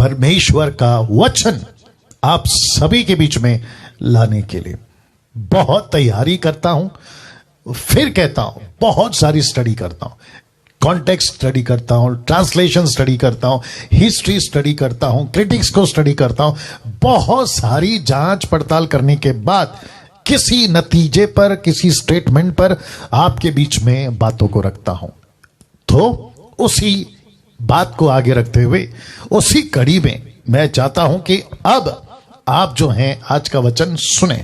परमेश्वर का वचन आप सभी के बीच में लाने के लिए बहुत तैयारी करता हूं। फिर कहता हूं, बहुत सारी स्टडी करता हूं, कॉन्टेक्स्ट स्टडी करता हूं, ट्रांसलेशन स्टडी करता हूं, हिस्ट्री स्टडी करता हूं, क्रिटिक्स को स्टडी करता हूं। बहुत सारी जांच पड़ताल करने के बाद किसी नतीजे पर, किसी स्टेटमेंट पर आपके बीच में बातों को रखता हूं। तो उसी बात को आगे रखते हुए उसी कड़ी में मैं चाहता हूं कि अब आप जो हैं आज का वचन सुने।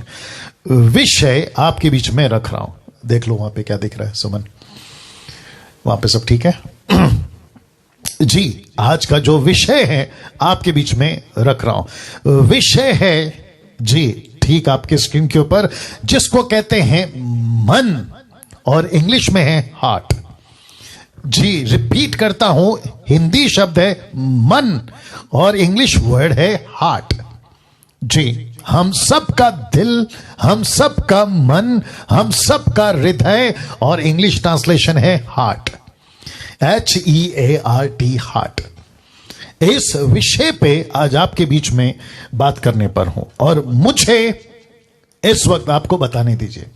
विषय आपके बीच में रख रहा हूं। देख लो वहां पे क्या दिख रहा है सुमन, वहां पे सब ठीक है? जी, आज का जो विषय है आपके बीच में रख रहा हूं। विषय है जी ठीक आपके स्क्रीन के ऊपर, जिसको कहते हैं मन और इंग्लिश में है हार्ट। जी रिपीट करता हूं, हिंदी शब्द है मन और इंग्लिश वर्ड है हार्ट। जी, हम सब का दिल, हम सब का मन, हम सब का हृदय, और इंग्लिश ट्रांसलेशन है हार्ट, HEART, हार्ट। इस विषय पे आज आपके बीच में बात करने पर हूं और मुझे इस वक्त आपको बताने दीजिए,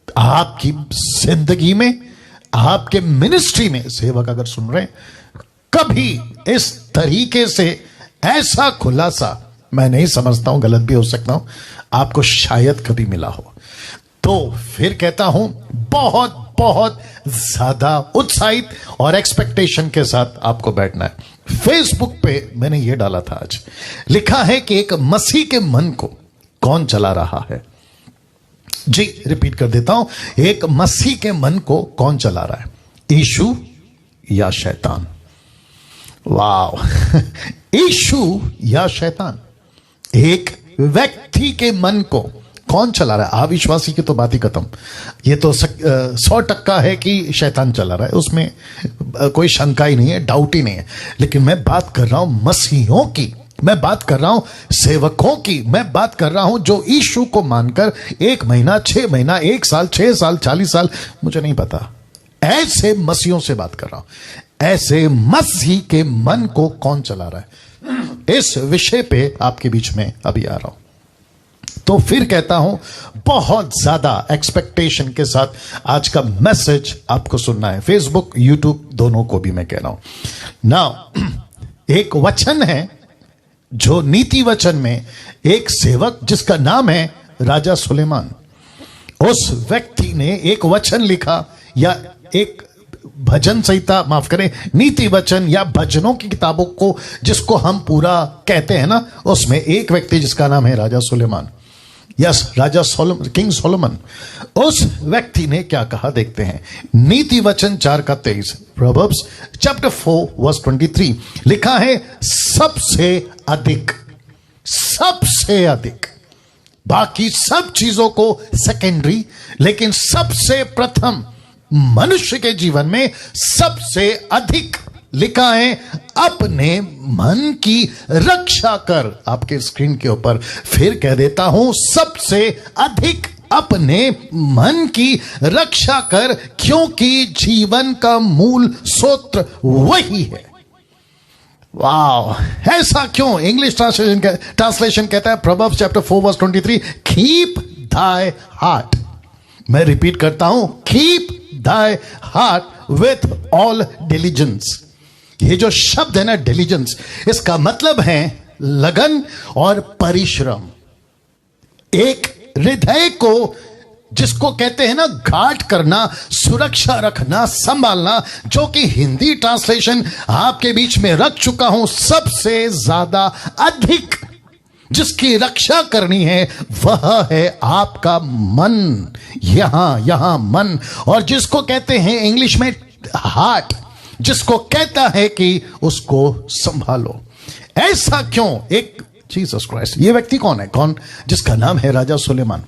आपकी जिंदगी में, आपके मिनिस्ट्री में सेवक अगर सुन रहे हैं, कभी इस तरीके से ऐसा खुलासा मैं नहीं समझता हूं, गलत भी हो सकता हूं, आपको शायद कभी मिला हो। तो फिर कहता हूं, बहुत बहुत ज्यादा उत्साहित और एक्सपेक्टेशन के साथ आपको बैठना है। फेसबुक पे मैंने ये डाला था आज, लिखा है कि एक मसीह के मन को कौन चला रहा है। जी रिपीट कर देता हूं, एक मसीह के मन को कौन चला रहा है, यीशु या शैतान? वाह यीशु या शैतान? एक व्यक्ति के मन को कौन चला रहा है? अविश्वासी की तो बात ही खत्म। ये तो 100% है कि शैतान चला रहा है, उसमें कोई शंका ही नहीं है, डाउट ही नहीं है। लेकिन मैं बात कर रहा हूं मसीहों की, मैं बात कर रहा हूं सेवकों की, मैं बात कर रहा हूं जो यीशु को मानकर 1 महीना, 6 महीना, 1 साल, 6 साल, 40 साल, मुझे नहीं पता, ऐसे मसीहों से बात कर रहा हूं। ऐसे मसीह के मन को कौन चला रहा है, इस विषय पे आपके बीच में अभी आ रहा हूं। तो फिर कहता हूं, बहुत ज्यादा एक्सपेक्टेशन के साथ आज का मैसेज आपको सुनना है। फेसबुक, यूट्यूब दोनों को भी मैं कह रहा हूं ना। एक वचन है जो नीति वचन में एक सेवक जिसका नाम है राजा सुलेमान, उस व्यक्ति ने एक वचन लिखा, या एक भजन संहिता, माफ करें, नीति वचन या भजनों की किताबों को जिसको हम पूरा कहते हैं ना, उसमें एक व्यक्ति जिसका नाम है राजा सुलेमान, यस राजा सोलोमन, किंग सोलोमन। उस व्यक्ति ने क्या कहा देखते हैं। नीति वचन 4:23, प्रोवर्ब्स चैप्टर 4:23 लिखा है, सबसे अधिक, सबसे अधिक, बाकी सब चीजों को सेकेंडरी, लेकिन सबसे प्रथम मनुष्य के जीवन में सबसे अधिक लिखा है, अपने मन की रक्षा कर। आपके स्क्रीन के ऊपर फिर कह देता हूं, सबसे अधिक अपने मन की रक्षा कर, क्योंकि जीवन का मूल सूत्र वही है। वाह, ऐसा क्यों? इंग्लिश ट्रांसलेशन कहता है, proverbs chapter 4:23, keep thy heart. मैं रिपीट करता हूं, keep thy heart with all diligence. ये जो शब्द है ना, डिलिजेंस, इसका मतलब है लगन और परिश्रम। एक हृदय को जिसको कहते हैं ना गार्ड करना, सुरक्षा रखना, संभालना, जो कि हिंदी ट्रांसलेशन आपके बीच में रख चुका हूं, सबसे ज्यादा अधिक जिसकी रक्षा करनी है वह है आपका मन। यहां मन, और जिसको कहते हैं इंग्लिश में हार्ट, जिसको कहता है कि उसको संभालो। ऐसा क्यों? एक जीसस क्राइस्ट, ये व्यक्ति कौन है? कौन? जिसका नाम है राजा सुलेमान।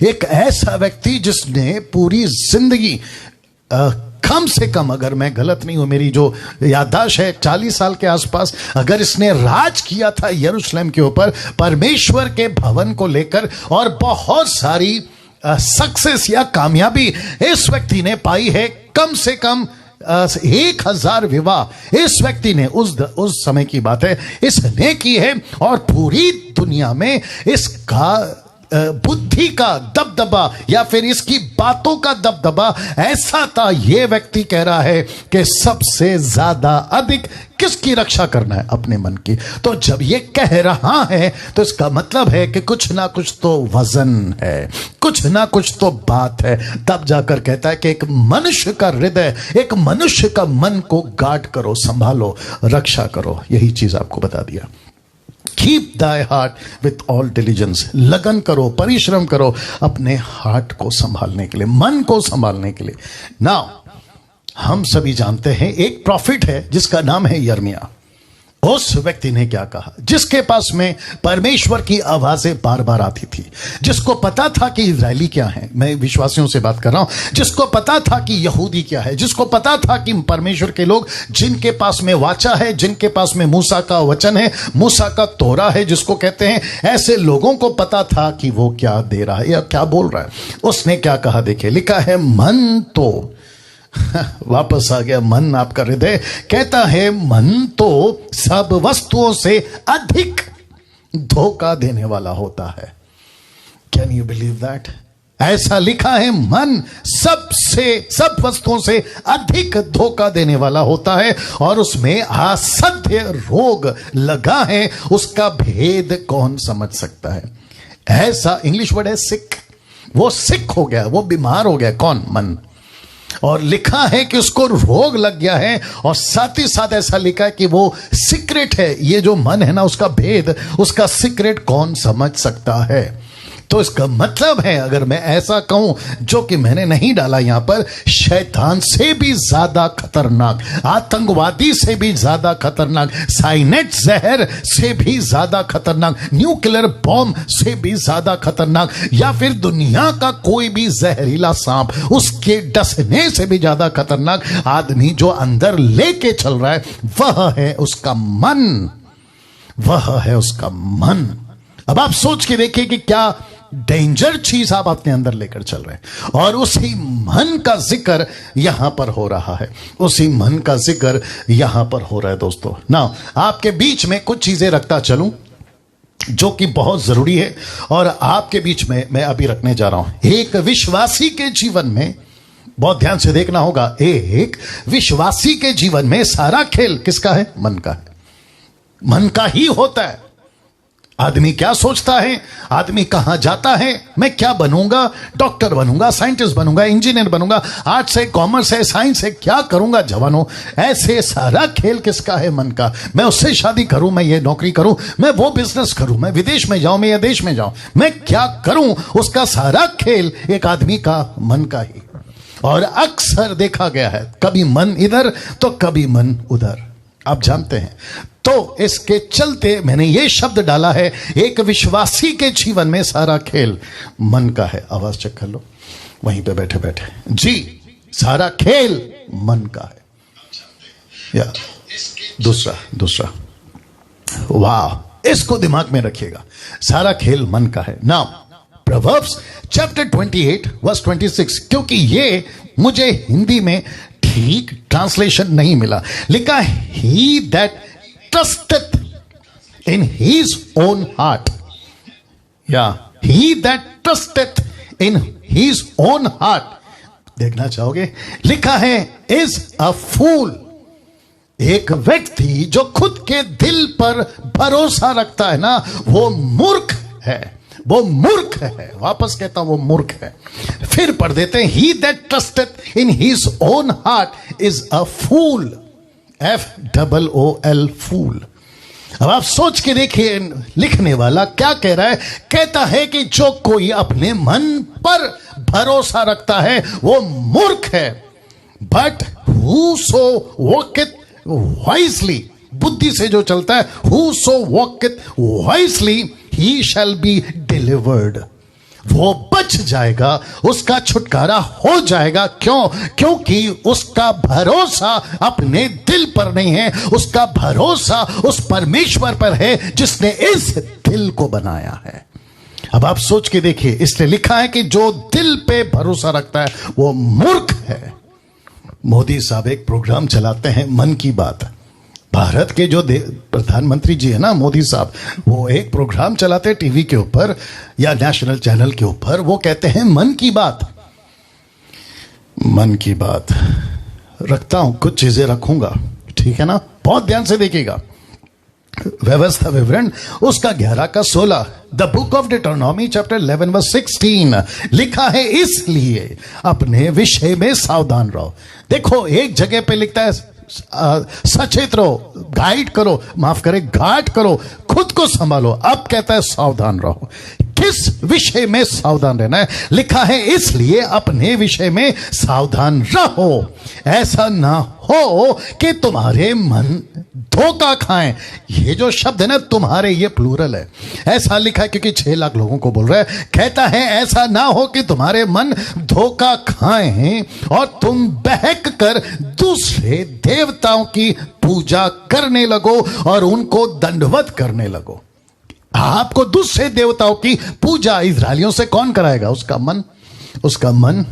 एक ऐसा व्यक्ति जिसने पूरी जिंदगी, कम से कम, अगर मैं गलत नहीं हूं, मेरी जो याददाश्त है 40 साल के आसपास, अगर इसने राज किया था यरूशलेम के ऊपर परमेश्वर के भवन को लेकर, और बहुत सारी सक्सेस या कामयाबी इस व्यक्ति ने पाई है। कम से कम 1000 विवाह इस व्यक्ति ने उस समय की बात है इसने की है, और पूरी दुनिया में इसका बुद्धि का दबदबा या फिर इसकी बातों का दबदबा ऐसा था। यह व्यक्ति कह रहा है कि सबसे ज्यादा अधिक किसकी रक्षा करना है? अपने मन की। तो जब ये कह रहा है तो इसका मतलब है कि कुछ ना कुछ तो वजन है, कुछ ना कुछ तो बात है। तब जाकर कहता है कि एक मनुष्य का हृदय, एक मनुष्य का मन को गार्ड करो, संभालो, रक्षा करो। यही चीज आपको बता दिया। Keep thy heart with all diligence, लगन करो, परिश्रम करो अपने हार्ट को संभालने के लिए, मन को संभालने के लिए। नाउ हम सभी जानते हैं एक प्रॉफिट है जिसका नाम है यिर्मयाह। उस व्यक्ति ने क्या कहा? जिसके पास में परमेश्वर की आवाजें बार बार आती थी, जिसको पता था कि इजरायली क्या है, मैं विश्वासियों से बात कर रहा हूं, जिसको पता था कि यहूदी क्या है, जिसको पता था कि परमेश्वर के लोग जिनके पास में वाचा है, जिनके पास में मूसा का वचन है, मूसा का तोरा है जिसको कहते हैं, ऐसे लोगों को पता था कि वो क्या दे रहा है या क्या बोल रहा है। उसने क्या कहा? देखिए, लिखा है मन तो वापस आ गया मन, आपका हृदय कहता है मन तो सब वस्तुओं से अधिक धोखा देने वाला होता है। Can you believe that? ऐसा लिखा है, मन सब वस्तुओं से अधिक धोखा देने वाला होता है, और उसमें असह्य रोग लगा है, उसका भेद कौन समझ सकता है? ऐसा इंग्लिश वर्ड है सिक। वो सिक हो गया, वो बीमार हो गया। कौन? मन। और लिखा है कि उसको रोग लग गया है, और साथ ही साथ ऐसा लिखा है कि वो सीक्रेट है। ये जो मन है ना, उसका भेद, उसका सीक्रेट कौन समझ सकता है? तो इसका मतलब है, अगर मैं ऐसा कहूं, जो कि मैंने नहीं डाला यहां पर, शैतान से भी ज्यादा खतरनाक, आतंकवादी से भी ज्यादा खतरनाक, साइनेट जहर से भी ज्यादा खतरनाक, न्यूक्लियर बॉम्ब से भी ज्यादा खतरनाक, या फिर दुनिया का कोई भी जहरीला सांप, उसके डसने से भी ज्यादा खतरनाक आदमी जो अंदर लेके चल रहा है, वह है उसका मन। वह है उसका मन। अब आप सोच के देखिए कि क्या डेंजर चीज आप अपने अंदर लेकर चल रहे हैं। और उसी मन का जिक्र यहां पर हो रहा है, उसी मन का जिक्र यहां पर हो रहा है। दोस्तों, ना आपके बीच में कुछ चीजें रखता चलूं जो कि बहुत जरूरी है, और आपके बीच में मैं अभी रखने जा रहा हूं। एक विश्वासी के जीवन में, बहुत ध्यान से देखना होगा, एक विश्वासी के जीवन में सारा खेल किसका है? मन का है। मन का ही होता है। आदमी क्या सोचता है, आदमी कहां जाता है, मैं क्या बनूंगा, डॉक्टर बनूंगा, साइंटिस्ट बनूंगा, इंजीनियर बनूंगा, आर्ट्स है, कॉमर्स है, साइंस है, क्या करूंगा जवानों? ऐसे सारा खेल किसका है? मन का। मैं उससे शादी करूं, मैं ये नौकरी करूं, मैं वो बिजनेस करूं, मैं विदेश में जाऊं, मैं या देश में जाऊं, मैं क्या करूं? उसका सारा खेल एक आदमी का मन का ही। और अक्सर देखा गया है, कभी मन इधर तो कभी मन उधर, आप जानते हैं। तो इसके चलते मैंने ये शब्द डाला है, एक विश्वासी के जीवन में सारा खेल मन का है। आवाज चेक कर लो वहीं पे बैठे बैठे जी, सारा खेल मन का है। या दूसरा वाह, इसको दिमाग में रखिएगा, सारा खेल मन का है। नाउ प्रोवर्ब्स चैप्टर 28 वर्स 26, क्योंकि ये मुझे हिंदी में ठीक ट्रांसलेशन नहीं मिला। लिखा ही that trusteth in his own heart, he that trusteth in his own heart, देखना चाहोगे? लिखा है is a fool, एक व्यक्ति जो खुद के दिल पर भरोसा रखता है ना, वो मूर्ख है, वो मूर्ख है। वापस कहता हूं, वो मूर्ख है। फिर पढ़ देते हैं, he that trusteth in his own heart is a fool, FOOL, फूल। अब आप सोच के देखिए, लिखने वाला क्या कह रहा है? कहता है कि जो कोई अपने मन पर भरोसा रखता है वो मूर्ख है, बट whoso walketh wisely, बुद्धि से जो चलता है, whoso walketh wisely he shall be delivered, वो बच जाएगा, उसका छुटकारा हो जाएगा। क्यों? क्योंकि उसका भरोसा अपने दिल पर नहीं है, उसका भरोसा उस परमेश्वर पर है जिसने इस दिल को बनाया है। अब आप सोच के देखिए, इसलिए लिखा है कि जो दिल पे भरोसा रखता है वो मूर्ख है। मोदी साहब एक प्रोग्राम चलाते हैं मन की बात। भारत के जो प्रधानमंत्री जी है ना मोदी साहब, वो एक प्रोग्राम चलाते हैं टीवी के ऊपर या नेशनल चैनल के ऊपर, वो कहते हैं मन की बात। मन की बात रखता हूं, कुछ चीजें रखूंगा, ठीक है ना, बहुत ध्यान से देखिएगा। व्यवस्था विवरण उसका 11 का 16, the book of Deuteronomy chapter 11 verse 16 लिखा है, इसलिए अपने विषय में सावधान रहो। देखो एक जगह पे लिखता है सचेत रहो, गाइड करो, माफ करे गार्ड करो, खुद को संभालो। अब कहता है सावधान रहो। किस विषय में सावधान रहना है? लिखा है इसलिए अपने विषय में सावधान रहो, ऐसा ना हो कि तुम्हारे मन धोखा खाएं। ये जो शब्द है ना तुम्हारे, ये प्लूरल है। ऐसा लिखा है क्योंकि 6 लाख लोगों को बोल रहा है। कहता है ऐसा ना हो कि तुम्हारे मन धोखा खाएं और तुम बहक कर दूसरे देवताओं की पूजा करने लगो और उनको दंडवत करने लगो। आपको दूसरे देवताओं की पूजा इजरायलियों से कौन कराएगा? उसका मन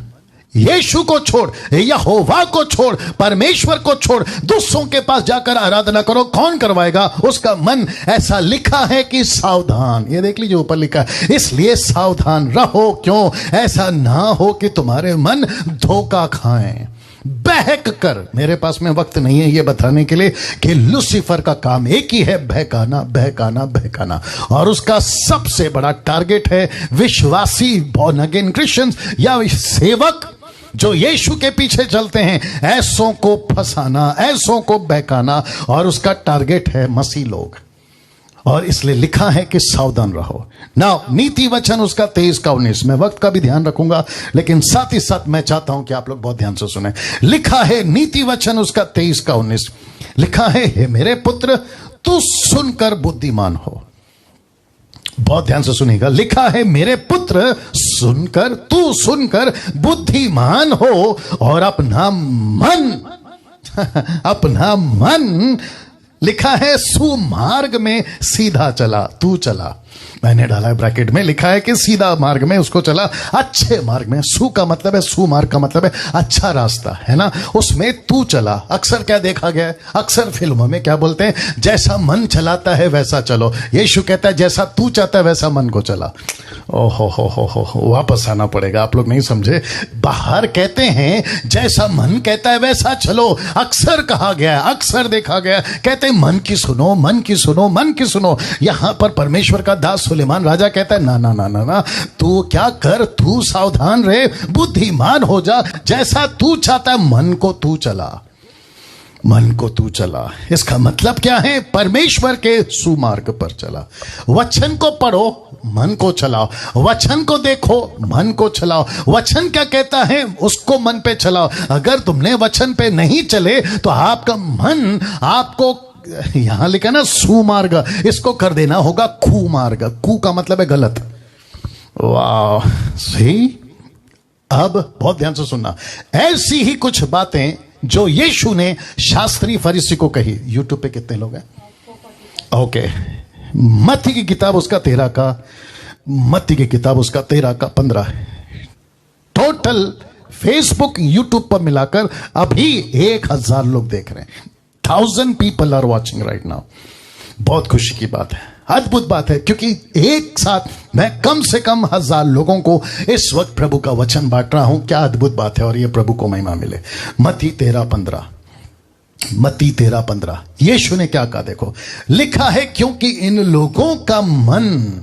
यीशु को छोड़, यहोवा को छोड़, परमेश्वर को छोड़ दूसरों के पास जाकर आराधना करो। कौन करवाएगा? उसका मन। ऐसा लिखा है कि सावधान, ये देख लीजिए ऊपर लिखा है, इसलिए सावधान रहो। क्यों? ऐसा ना हो कि तुम्हारे मन धोखा खाएं, बहक कर। मेरे पास में वक्त नहीं है ये बताने के लिए कि लूसीफर का काम एक ही है, बहकाना बहकाना बहकाना। और उसका सबसे बड़ा टारगेट है विश्वासी बॉर्न अगेन क्रिश्चियंस या सेवक जो यीशु के पीछे चलते हैं, ऐसों को फंसाना, ऐसों को बहकाना। और उसका टारगेट है मसीह लोग। और इसलिए लिखा है कि सावधान रहो ना। नीति वचन उसका 23 का 19, मैं वक्त का भी ध्यान रखूंगा लेकिन साथ ही साथ मैं चाहता हूं कि आप लोग बहुत ध्यान से सुने। लिखा है नीति वचन उसका 23 का 19 लिखा है, हे मेरे पुत्र तू सुनकर बुद्धिमान हो। बहुत ध्यान से सुनिएगा। लिखा है मेरे पुत्र सुनकर, तू सुनकर बुद्धिमान हो और अपना मन लिखा है सुमार्ग में सीधा चला। तू चला, मैंने डाला है ब्रैकेट में, लिखा है कि सीधा मार्ग में उसको चला, अच्छे मार्ग में। सु का मतलब है, सुमार्ग का मतलब है अच्छा रास्ता, है ना, उसमें तू चला। अक्सर क्या देखा गया है, अक्सर फिल्मों में क्या बोलते हैं, जैसा मन चलाता है वैसा चलो। यीशु कहता है जैसा तू चाहता है वैसा मन को चला। ओहो हो, वापस आना पड़ेगा, आप लोग नहीं समझे। बाहर कहते हैं जैसा मन कहता है वैसा चलो, अक्सर कहा गया है, अक्सर देखा गया। कहते हैं मन की सुनो, मन की सुनो, मन की सुनो। यहां पर परमेश्वर का दास सुलेमान राजा कहता है ना ना ना ना ना, तू क्या कर, तू सावधान रहे, बुद्धिमान हो जा, जैसा तू चाहता है मन को तू चला, मन को तू चला। इसका मतलब क्या है? परमेश्वर के सुमार्ग पर चला। वचन को पढ़ो, मन को चलाओ, वचन को देखो, मन को चलाओ। वचन क्या कहता है उसको मन पे चलाओ। अगर तुमने वचन पे नहीं चले तो आपका मन आपको, यहां लिखा ना सुमार्ग, इसको कर देना होगा कुमार्ग। कु का मतलब है गलत। वाह, सही। अब बहुत ध्यान से सुनना, ऐसी ही कुछ बातें जो यीशु ने शास्त्री फरीसी को कही। यूट्यूब पे कितने लोग हैं? ओके, मत्ती की किताब उसका 13 का, मत्ती की किताब उसका 13 का 15, टोटल फेसबुक यूट्यूब पर मिलाकर अभी 1000 लोग देख रहे हैं। 1000 people are watching right now। बहुत खुशी की बात है, अद्भुत बात है, क्योंकि एक साथ मैं कम से कम 1000 लोगों को इस वक्त प्रभु का वचन बांट रहा हूं। क्या अद्भुत बात है, और ये प्रभु को महिमा मिले। मत्ती 13:15, मत्ती 13:15 यीशु ने क्या कहा देखो। लिखा है क्योंकि इन लोगों का मन,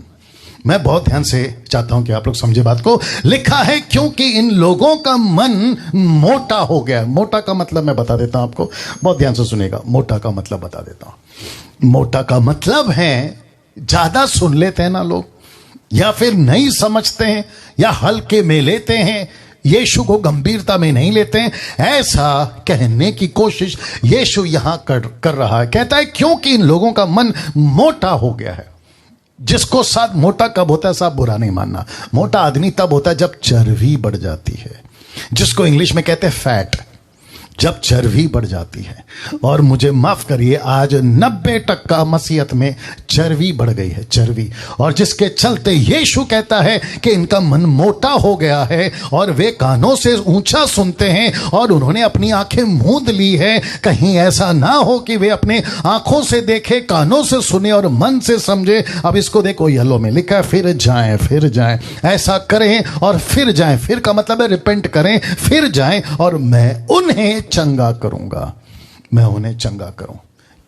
मैं बहुत ध्यान से चाहता हूं कि आप लोग समझे बात को। लिखा है क्योंकि इन लोगों का मन मोटा हो गया। मोटा का मतलब मैं बता देता हूं आपको, बहुत ध्यान से सुनेगा। मोटा का मतलब बता देता हूं। मोटा का मतलब है ज्यादा सुन लेते हैं ना लोग, या फिर नहीं समझते हैं, या हल्के में लेते हैं, यीशु को गंभीरता में नहीं लेते हैं। ऐसा कहने की कोशिश यीशु यहां कर रहा है। कहता है क्योंकि इन लोगों का मन मोटा हो गया है। जिसको साथ मोटा कब होता है, साहब बुरा नहीं मानना, मोटा आदमी तब होता है जब चर्बी बढ़ जाती है, जिसको इंग्लिश में कहते हैं फैट। जब चर्बी बढ़ जाती है, और मुझे माफ करिए आज 90% मसीहत में चर्बी बढ़ गई है, चर्बी, और जिसके चलते यीशु कहता है कि इनका मन मोटा हो गया है और वे कानों से ऊंचा सुनते हैं और उन्होंने अपनी आंखें मूंद ली है। कहीं ऐसा ना हो कि वे अपने आंखों से देखे, कानों से सुने और मन से समझे। अब इसको देखो, येलो में लिखा है फिर जाएं, ऐसा करें और फिर जाएं। फिर का मतलब है रिपेंट करें, फिर जाएं और मैं उन्हें चंगा करूंगा, मैं उन्हें चंगा करूं।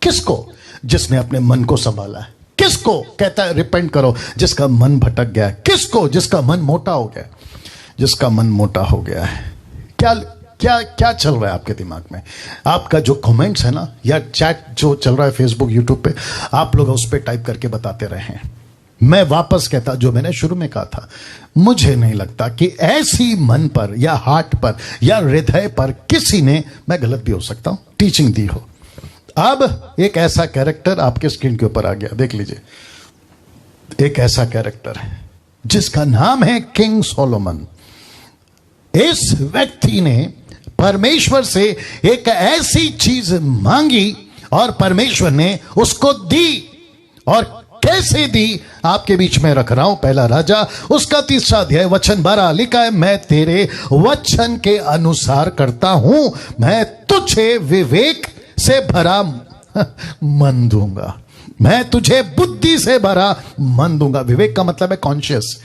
किसको? जिसने अपने मन को संभाला है। किसको कहता है रिपेंट करो? जिसका मन भटक गया है। किसको? जिसका मन मोटा हो गया, जिसका मन मोटा हो गया है। क्या क्या क्या चल रहा है आपके दिमाग में? आपका जो कमेंट्स है ना, या चैट जो चल रहा है फेसबुक यूट्यूब पे, आप लोग उस पर टाइप करके बताते रहे हैं। मैं वापस कहता, जो मैंने शुरू में कहा था, मुझे नहीं लगता कि ऐसी मन पर या हार्ट पर या हृदय पर किसी ने, मैं गलत भी हो सकता हूं, टीचिंग दी हो। अब एक ऐसा कैरेक्टर आपके स्क्रीन के ऊपर आ गया, देख लीजिए। एक ऐसा कैरेक्टर है जिसका नाम है किंग सोलोमन। इस व्यक्ति ने परमेश्वर से एक ऐसी चीज मांगी और परमेश्वर ने उसको दी। और कैसे दी, आपके बीच में रख रहा हूं। पहला राजा उसका 3 अध्याय वचन 12 लिखा है, मैं तेरे वचन के अनुसार करता हूं, मैं तुझे विवेक से भरा मन दूंगा, मैं तुझे बुद्धि से भरा मन दूंगा। विवेक का मतलब है कॉन्शियस,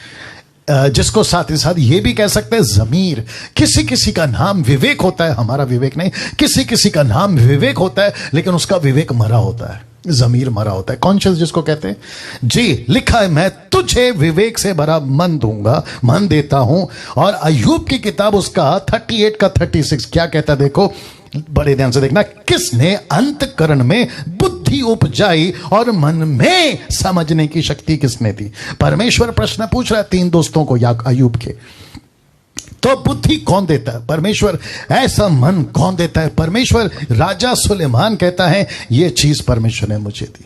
जिसको साथ ही साथ ये भी कह सकते हैं जमीर। किसी किसी का नाम विवेक होता है, हमारा विवेक नहीं। किसी किसी का नाम विवेक होता है लेकिन उसका विवेक मरा होता है, जमीर मरा होता है, कॉन्शियस जिसको कहते हैं। जी, लिखा है मैं तुझे विवेक से भरा मन दूंगा, मन देता हूं। और अय्यूब की किताब उसका 38 का 36 क्या कहता है, देखो बड़े ध्यान से देखना। किसने अंतकरण में बुद्धि उपजाई और मन में समझने की शक्ति किसने दी? परमेश्वर प्रश्न पूछ रहा है 3 दोस्तों को, या अय्यूब के। तो बुद्धि कौन देता है? परमेश्वर। ऐसा मन कौन देता है? परमेश्वर। राजा सुलेमान कहता है ये चीज परमेश्वर ने मुझे दी,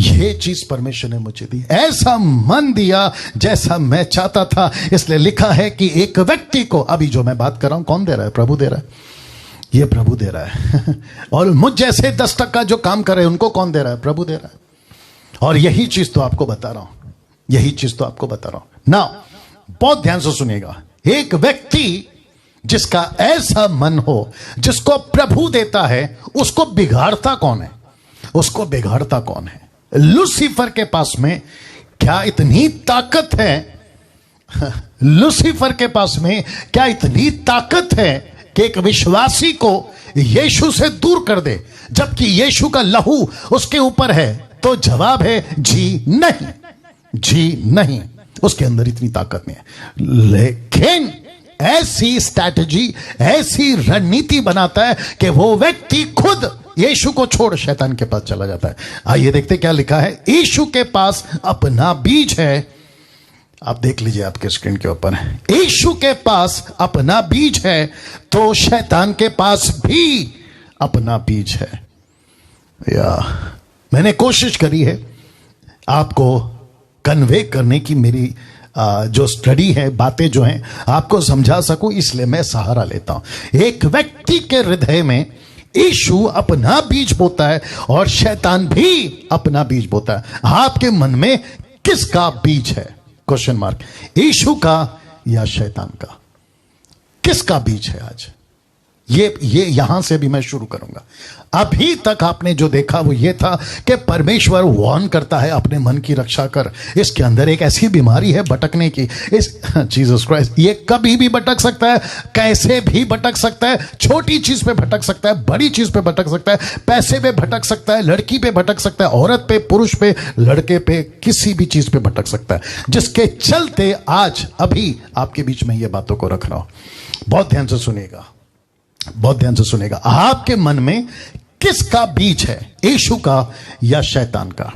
ये चीज परमेश्वर ने मुझे दी, ऐसा मन दिया जैसा मैं चाहता था। इसलिए लिखा है कि एक व्यक्ति को, अभी जो मैं बात कर रहा हूं, कौन दे रहा है? प्रभु दे रहा है, ये प्रभु दे रहा है। और मुझ जैसे 10% जो काम कर रहे हैं उनको कौन दे रहा है? प्रभु दे रहा है। और यही चीज तो आपको बता रहा हूं, यही चीज तो आपको बता रहा हूं ना। बहुत ध्यान से सुनिएगा। एक व्यक्ति जिसका ऐसा मन हो, जिसको प्रभु देता है, उसको बिगाड़ता कौन है? उसको बिगाड़ता कौन है? लूसीफर के पास में क्या इतनी ताकत है? लूसीफर के पास में क्या इतनी ताकत है कि एक विश्वासी को यीशु से दूर कर दे, जबकि यीशु का लहू उसके ऊपर है? तो जवाब है जी नहीं, जी नहीं, उसके अंदर इतनी ताकत नहीं है। लेकिन ऐसी स्ट्रैटेजी, ऐसी रणनीति बनाता है कि वो व्यक्ति खुद यीशु को छोड़ शैतान के पास चला जाता है। आइए देखते क्या लिखा है। यीशु के पास अपना बीज है, आप देख लीजिए आपके स्क्रीन के ऊपर। यीशु के पास अपना बीज है तो शैतान के पास भी अपना बीज है। या मैंने कोशिश करी है आपको कन्वे करने की, मेरी जो स्टडी है, बातें जो हैं आपको समझा सकूं, इसलिए मैं सहारा लेता हूं। एक व्यक्ति के हृदय में यीशु अपना बीज बोता है और शैतान भी अपना बीज बोता है। आपके मन में किसका बीज है? Question mark. यीशु का या शैतान का? किसका बीज है आज? ये यहां से भी मैं शुरू करूंगा। अभी तक आपने जो देखा वो ये था कि परमेश्वर वार्न करता है अपने मन की रक्षा कर। इसके अंदर एक ऐसी बीमारी है भटकने की, इस जीसस क्राइस्ट, ये कभी भी भटक सकता है, कैसे भी भटक सकता है। छोटी चीज पे भटक सकता है, बड़ी चीज पे भटक सकता है, पैसे पे भटक सकता है, लड़की पे भटक सकता है, औरत पे, पुरुष पे, लड़के पे, किसी भी चीज पे भटक सकता है। जिसके चलते आज अभी आपके बीच में ये बातों को रख रहा हूं। बहुत ध्यान से सुनिएगा, बहुत ध्यान से सुनेगा। आपके मन में किसका बीज है? यीशु का या शैतान का?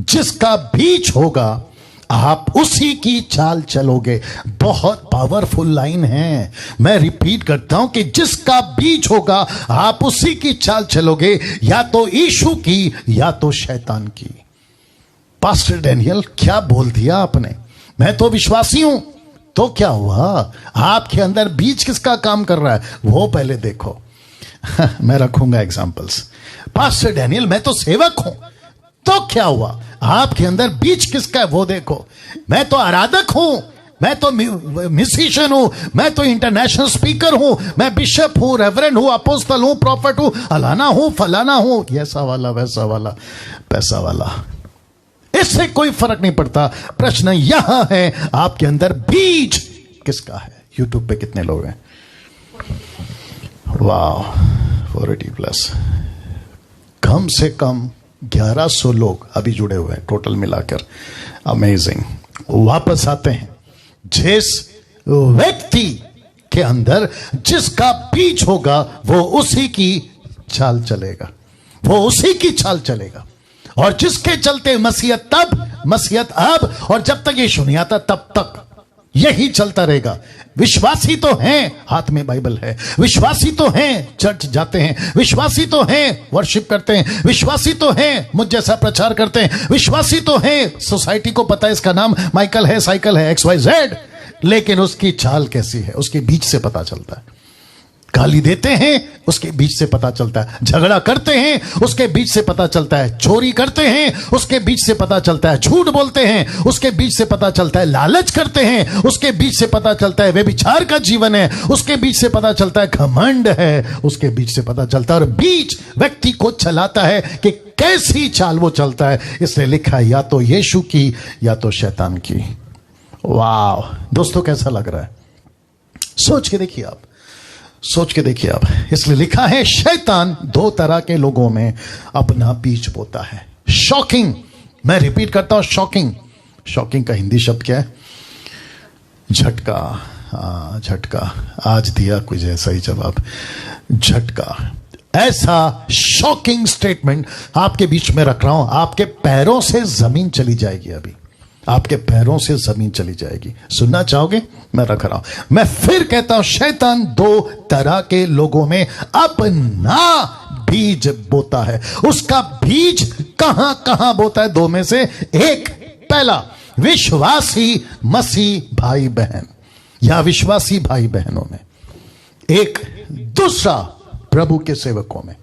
जिसका बीज होगा आप उसी की चाल चलोगे। बहुत पावरफुल लाइन है, मैं रिपीट करता हूं कि जिसका बीज होगा आप उसी की चाल चलोगे, या तो यीशु की या तो शैतान की। पास्टर डैनियल क्या बोल दिया आपने? मैं तो विश्वासी हूं। तो क्या हुआ? आपके अंदर बीज किसका काम कर रहा है वो पहले देखो। मैं रखूंगा एग्जाम्पल्स। पास्टर डैनियल मैं तो सेवक हूं, तो क्या हुआ? आपके अंदर बीज किसका है वो देखो। मैं तो आराधक हूं, मैं तो म्यूजिशियन हूं, मैं तो इंटरनेशनल स्पीकर हूं, मैं बिशप हूं, रेवरेंड हूं, अपोस्टल हूं, प्रॉफिट हूं, अलाना हूं, फलाना हूं, ऐसा वाला वैसा वाला पैसा वाला, इससे कोई फर्क नहीं पड़ता। प्रश्न यहां है आपके अंदर बीज किसका है। यूट्यूब पे कितने लोग हैं? वाह, 40+, कम से कम 1100 लोग अभी जुड़े हुए हैं टोटल मिलाकर। अमेजिंग। वापस आते हैं, जिस व्यक्ति के अंदर जिसका बीज होगा वो उसी की चाल चलेगा, वो उसी की चाल चलेगा। और जिसके चलते मसीहत तब, मसीहत अब, और जब तक यीशु नहीं आता तब तक यही चलता रहेगा। विश्वासी तो हैं, हाथ में बाइबल है, विश्वासी तो हैं, चर्च जाते हैं, विश्वासी तो हैं, वर्शिप करते हैं, विश्वासी तो हैं, मुझ जैसा प्रचार करते हैं, विश्वासी तो हैं, सोसाइटी को पता है इसका नाम माइकल है, साइकिल है, XYZ, लेकिन उसकी चाल कैसी है उसके बीच से पता चलता है। गाली देते हैं उसके बीच से पता चलता है, झगड़ा करते हैं उसके बीच से पता चलता है, चोरी करते हैं उसके बीच से पता चलता है, झूठ बोलते हैं उसके बीच से पता चलता है, लालच करते हैं उसके बीच से पता चलता है, व्यभिचार का जीवन है उसके बीच से पता चलता है, घमंड है उसके बीच से पता चलता है। और बीच व्यक्ति को चलाता है कि कैसी चाल वो चलता है। इसलिए लिखा है या तो यीशु की या तो शैतान की। वाह दोस्तों, कैसा लग रहा है? सोच के देखिए आप, सोच के देखिए आप। इसलिए लिखा है शैतान 2 तरह के लोगों में अपना बीज बोता है। शॉकिंग, मैं रिपीट करता हूं, शॉकिंग। शॉकिंग का हिंदी शब्द क्या है? झटका। हाँ, झटका। आज दिया कुछ ऐसा ही जवाब, झटका। ऐसा शॉकिंग स्टेटमेंट आपके बीच में रख रहा हूं, आपके पैरों से जमीन चली जाएगी। अभी आपके पैरों से जमीन चली जाएगी। सुनना चाहोगे? मैं रख रहा हूं, मैं फिर कहता हूं, शैतान 2 तरह के लोगों में अपना बीज बोता है। उसका बीज कहां कहां बोता है? 2 में से एक। पहला, विश्वासी मसीह भाई बहन या विश्वासी भाई बहनों में। एक दूसरा, प्रभु के सेवकों में।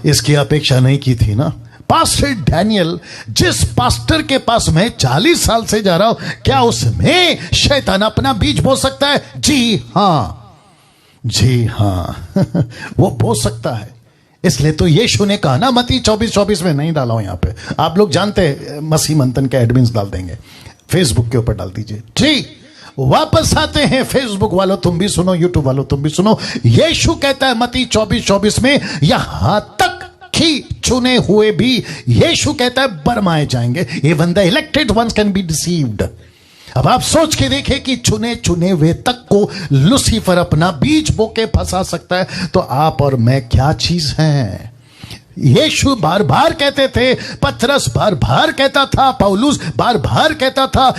इसकी अपेक्षा नहीं की थी ना। पास्टर डैनियल, जिस पास्टर के पास मैं 40 साल से जा रहा हूं, क्या उसमें शैतान अपना बीज बो सकता है? जी हां, जी हां वो बो सकता है। इसलिए तो यीशु ने कहा ना, मत्ती 24:24 में नहीं डाला हूं यहां पे, आप लोग जानते हैं, मसीह मंथन के एडमिन्स डाल देंगे, फेसबुक के ऊपर डाल दीजिए जी। वापस आते हैं, फेसबुक वालों तुम भी सुनो, यूट्यूब वालों तुम भी सुनो। यीशु कहता है मत्ती 24:24 में, यहां तक कि चुने हुए भी, यीशु कहता है, बरमाए जाएंगे। Even the elected ones can be deceived. अब आप सोच के देखें कि चुने हुए तक को लूसीफर अपना बीज बोके फंसा सकता है, तो आप और मैं क्या चीज हैं? यीशु बार बार कहते थे, पतरस बार बार कहता था, पौलुस बार बार कहता था।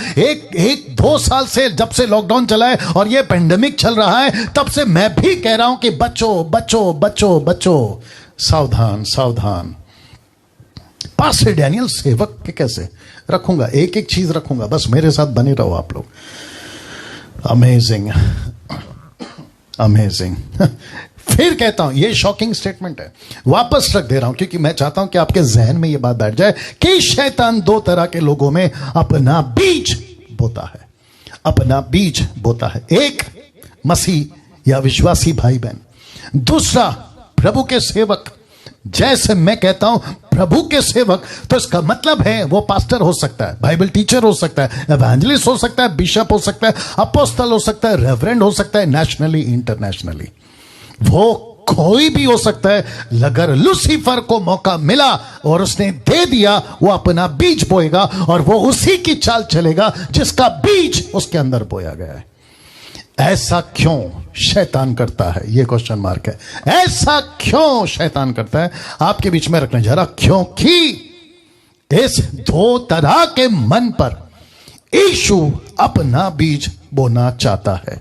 2 साल से, जब से लॉकडाउन चला है और ये पेंडेमिक चल रहा है, तब से मैं भी कह रहा हूं कि बचो बचो बचो बचो, सावधान सावधान। पास्टर डैनियल सेवक के कैसे रखूंगा, एक एक चीज रखूंगा, बस मेरे साथ बने रहो आप लोग। Amazing, amazing. फिर कहता हूं, ये शॉकिंग स्टेटमेंट है, वापस रख दे रहा हूं क्योंकि मैं चाहता हूं कि आपके जहन में यह बात बैठ जाए कि शैतान 2 तरह के लोगों में अपना बीज बोता है, अपना बीज बोता है। एक, मसीह या विश्वासी भाई बहन। दूसरा, प्रभु के सेवक। जैसे मैं कहता हूं प्रभु के सेवक, तो इसका मतलब है वो पास्टर हो सकता है, बाइबल टीचर हो सकता है, एवेंजलिस्ट हो सकता है, बिशप हो सकता है, अपोस्टल हो सकता है, रेवरेंड हो सकता है, नेशनली इंटरनेशनली, वो कोई भी हो सकता है। अगर लूसीफर को मौका मिला और उसने दे दिया, वो अपना बीज बोएगा और वो उसी की चाल चलेगा जिसका बीज उसके अंदर बोया गया है। ऐसा क्यों शैतान करता है? ये क्वेश्चन मार्क है। ऐसा क्यों शैतान करता है? आपके बीच में रखने जा रहा, क्योंकि इस 2 तरह के मन पर यीशु अपना बीज बोना चाहता है।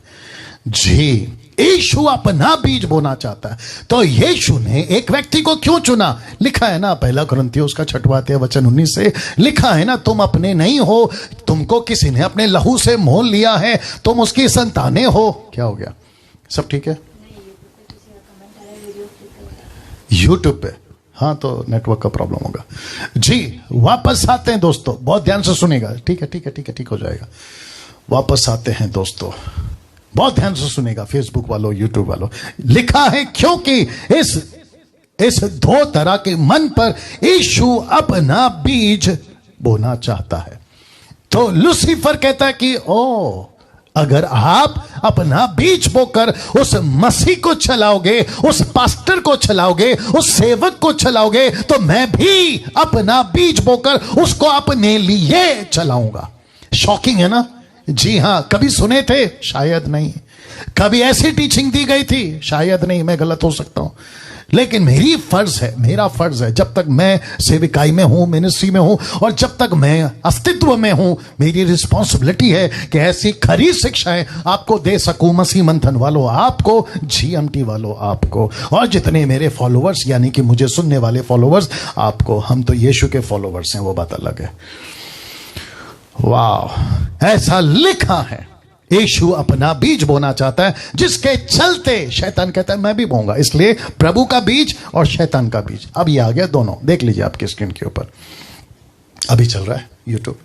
जी, यीशु अपना बीज बोना चाहता है। तो यीशु ने एक व्यक्ति को क्यों चुना? लिखा है ना, 1 कुरिन्थियों उसका 6वां वचन 19 से लिखा है ना, तुम अपने नहीं हो, तुमको किसी ने अपने लहू से मोल लिया है, तुम उसकी संतानें हो। क्या हो गया? सब ठीक है? यूट्यूब पे। हाँ, तो नेटवर्क का प्रॉब्लम होगा जी। वापस आते हैं दोस्तों, बहुत ध्यान से सुनेगा। ठीक है ठीक है ठीक है, ठीक हो जाएगा। वापस आते हैं दोस्तों, बहुत ध्यान से सुनेगा। फेसबुक वालों, यूट्यूब वालों, लिखा है क्योंकि इस दो तरह के मन पर यीशु अपना बीज बोना चाहता है। तो लूसीफर कहता है कि ओ, अगर आप अपना बीज बोकर उस मसीह को चलाओगे, उस पास्टर को चलाओगे, उस सेवक को चलाओगे, तो मैं भी अपना बीज बोकर उसको अपने लिए चलाऊंगा। शॉकिंग है ना? जी हां। कभी सुने थे? शायद नहीं। कभी ऐसी टीचिंग दी गई थी? शायद नहीं, मैं गलत हो सकता हूं। लेकिन मेरा फर्ज है, जब तक मैं सेविकाई में हूं, मिनिस्ट्री में हूं, और जब तक मैं अस्तित्व में हूं, मेरी रिस्पॉन्सिबिलिटी है कि ऐसी खरी शिक्षाएं आपको दे सकूं। मसीह मंथन वालों आपको, GMT वालों आपको, और जितने मेरे फॉलोअर्स यानी कि मुझे सुनने वाले फॉलोअर्स आपको। हम तो यीशु के फॉलोअर्स हैं, वो बात अलग है। वाह, ऐसा लिखा है। यीशु अपना बीज बोना चाहता है, जिसके चलते शैतान कहता है मैं भी बोऊंगा। इसलिए प्रभु का बीज और शैतान का बीज। अब ये आ गया दोनों, देख लीजिए आपकी स्क्रीन के ऊपर। अभी चल रहा है यूट्यूब,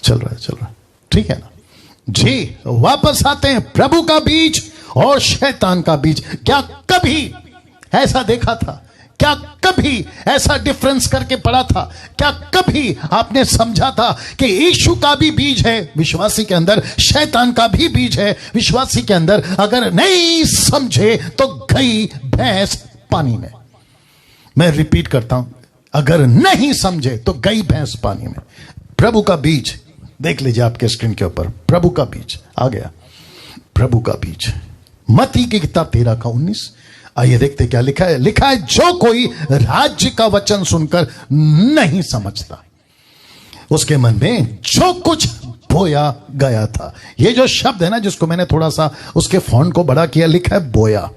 चल रहा है, ठीक है ना जी। वापस आते हैं, प्रभु का बीज और शैतान का बीज। क्या कभी ऐसा देखा था? क्या कभी ऐसा डिफरेंस करके पढ़ा था? क्या कभी आपने समझा था कि यीशु का भी बीज है विश्वासी के अंदर, शैतान का भी बीज है विश्वासी के अंदर? अगर नहीं समझे तो गई भैंस पानी में। मैं रिपीट करता हूं, अगर नहीं समझे तो गई भैंस पानी में। प्रभु का बीज देख लीजिए आपके स्क्रीन के ऊपर। प्रभु का बीज आ गया। प्रभु का बीज, मत्ती की किताब 13:19। आइए देखते क्या लिखा है। लिखा है, जो कोई राज्य का वचन सुनकर नहीं समझता, उसके मन में जो कुछ बोया गया था। ये जो शब्द है ना, जिसको मैंने थोड़ा सा उसके फॉन्ट को बड़ा किया, लिखा है बोया।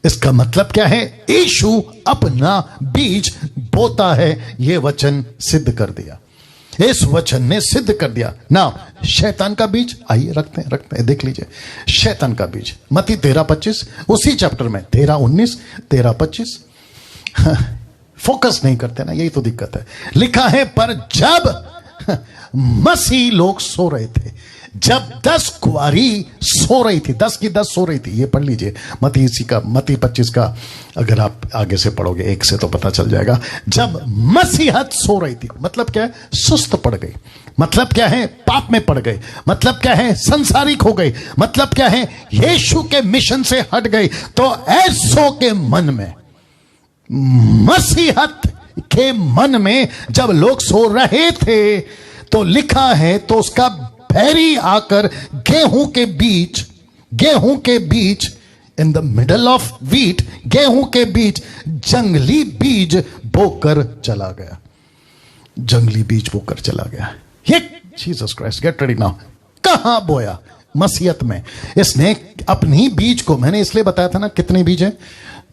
इसका मतलब क्या है? यीशु अपना बीज बोता है। यह वचन सिद्ध कर दिया, इस वचन ने सिद्ध कर दिया ना। शैतान का बीज, आइए रखते हैं, देख लीजिए। शैतान का बीज मत्ती 13:25, उसी चैप्टर में 13:19, 13:25। फोकस नहीं करते ना, यही तो दिक्कत है। लिखा है, पर जब मसीह लोग सो रहे थे, जब 10 कुंवारी सो रही थी, 10 की 10 सो रही थी। ये पढ़ लीजिए मत्ती 25 का, अगर आप आगे से पढ़ोगे 1 से तो पता चल जाएगा। जब मसीहत सो रही थी, मतलब क्या है? सुस्त पड़ गई। मतलब क्या है? पाप में पड़ गई। मतलब क्या है? संसारिक हो गई। मतलब क्या है? यीशु के मिशन से हट गई। तो ऐसों के मन में, मसीहत के मन में जब लोग सो रहे थे, तो लिखा है, तो उसका बैरी आकर गेहूं के बीच in the middle of wheat, गेहूं के बीच जंगली बीज बोकर चला गया। जंगली बीज बोकर चला गया। ये Jesus Christ, get ready now. कहां बोया? मसीहत में। इसने अपनी बीज को, मैंने इसलिए बताया था ना, कितने बीज हैं?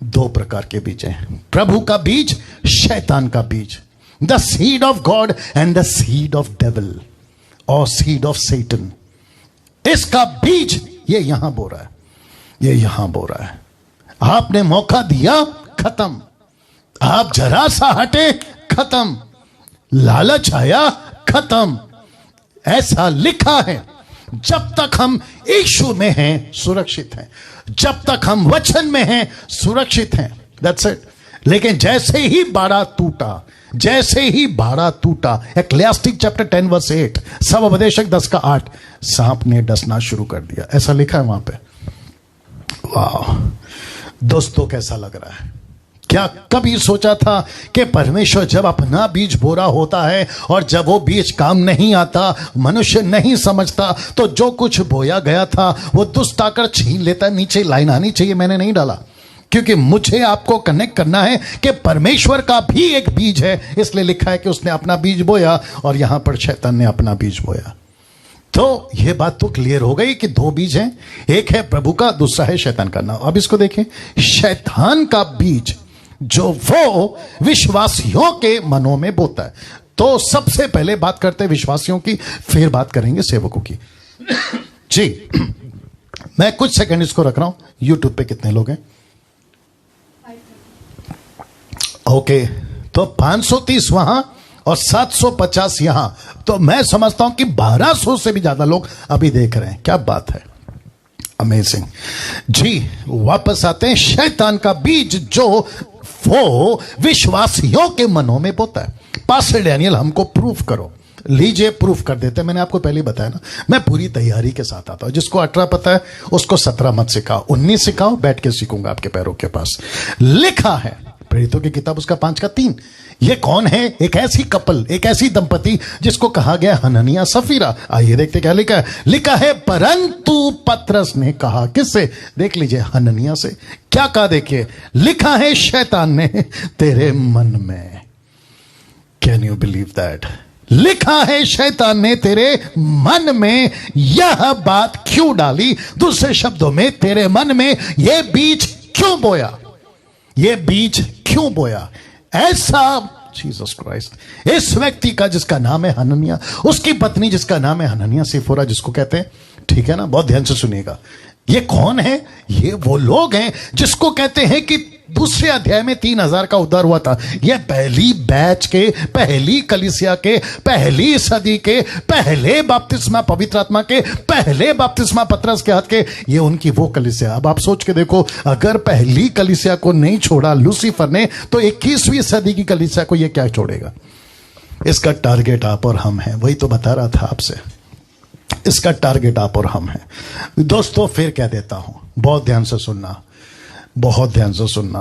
2 प्रकार के बीज हैं। प्रभु का बीज, शैतान का बीज। The seed of God and the seed of devil और सीड ऑफ सैटन। इसका बीज ये यहां बो रहा है, ये यहां बो रहा है। आपने मौका दिया, खत्म। आप जरा सा हटे, खत्म। लालच आया, खत्म। ऐसा लिखा है। जब तक हम यीशु में हैं, सुरक्षित हैं। जब तक हम वचन में हैं, सुरक्षित हैं। That's it. लेकिन जैसे ही बाड़ा टूटा, एक्लेसियास्टिक चैप्टर 10:8, सब उपदेशक 10:8, सांप ने डसना शुरू कर दिया। ऐसा लिखा है वहां पे। वाह दोस्तों, कैसा लग रहा है? क्या कभी सोचा था कि परमेश्वर जब अपना बीज बो रहा होता है और जब वो बीज काम नहीं आता, मनुष्य नहीं समझता, तो जो कुछ बोया गया था वो दुष्ट आकर छीन लेता है। नीचे लाइन आनी चाहिए, मैंने नहीं डाला, क्योंकि मुझे आपको कनेक्ट करना है कि परमेश्वर का भी एक बीज है। इसलिए लिखा है कि उसने अपना बीज बोया और यहां पर शैतान ने अपना बीज बोया। तो यह बात तो क्लियर हो गई कि 2 बीज हैं, एक है प्रभु का, दूसरा है शैतान का। ना अब इसको देखें, शैतान का बीज जो वो विश्वासियों के मनों में बोता है। तो सबसे पहले बात करते हैं विश्वासियों की, फिर बात करेंगे सेवकों की। जी मैं कुछ सेकंड इसको रख रहा हूं। यूट्यूब पे कितने लोग हैं? ओके, तो 530 वहां और 750 यहां, तो मैं समझता हूं कि 1200 से भी ज्यादा लोग अभी देख रहे हैं। क्या बात है, अमेजिंग जी। वापस आते हैं, शैतान का बीज जो वो विश्वासियों के मनों में बोता है। पास्टर डैनियल हमको प्रूफ करो, लीजिए प्रूफ कर देते हैं। मैंने आपको पहले बताया ना, मैं पूरी तैयारी के साथ आता हूं। जिसको 18 पता है उसको 17 मत सिखाओ, 19 सिखाओ, बैठ के सीखूंगा आपके पैरों के पास। लिखा है प्रेरितों की किताब उसका 5:3। ये कौन है? एक ऐसी कपल, एक ऐसी दंपति जिसको कहा गया हननिया सफीरा। आइए देखते क्या लिखा है। लिखा है, परंतु पतरस ने कहा, किससे? देख लीजिए, हननिया से। क्या कहा? देखिए, लिखा है, शैतान ने तेरे मन में, कैन यू बिलीव दैट? लिखा है, शैतान ने तेरे मन में यह बात क्यों डाली? दूसरे शब्दों में, तेरे मन में यह बीज क्यों बोया? ये बीज क्यों बोया? ऐसा जीसस क्राइस्ट, इस व्यक्ति का जिसका नाम है हननिया, उसकी पत्नी जिसका नाम है हननिया सिफोरा जिसको कहते हैं, ठीक है ना? बहुत ध्यान से सुनिएगा। ये कौन है? ये वो लोग हैं जिसको कहते हैं कि दूसरे अध्याय में 3000 का उद्धार हुआ था। ये पहली बैच के, पहली कलीसिया के, पहली सदी के, पहले बपतिस्मा पवित्र आत्मा के, पहले बपतिस्मा पतरस के हाथ के, ये उनकी वो कलीसिया। अब आप सोच के देखो, अगर पहली कलीसिया को नहीं छोड़ा लूसीफर ने, तो 21वीं सदी की कलीसिया को ये क्या छोड़ेगा? इसका टारगेट आप और हम हैं। वही तो बता रहा था आपसे, इसका टारगेट आप और हम हैं। दोस्तों फिर कह देता हूं, बहुत ध्यान से सुनना, बहुत ध्यान से सुनना।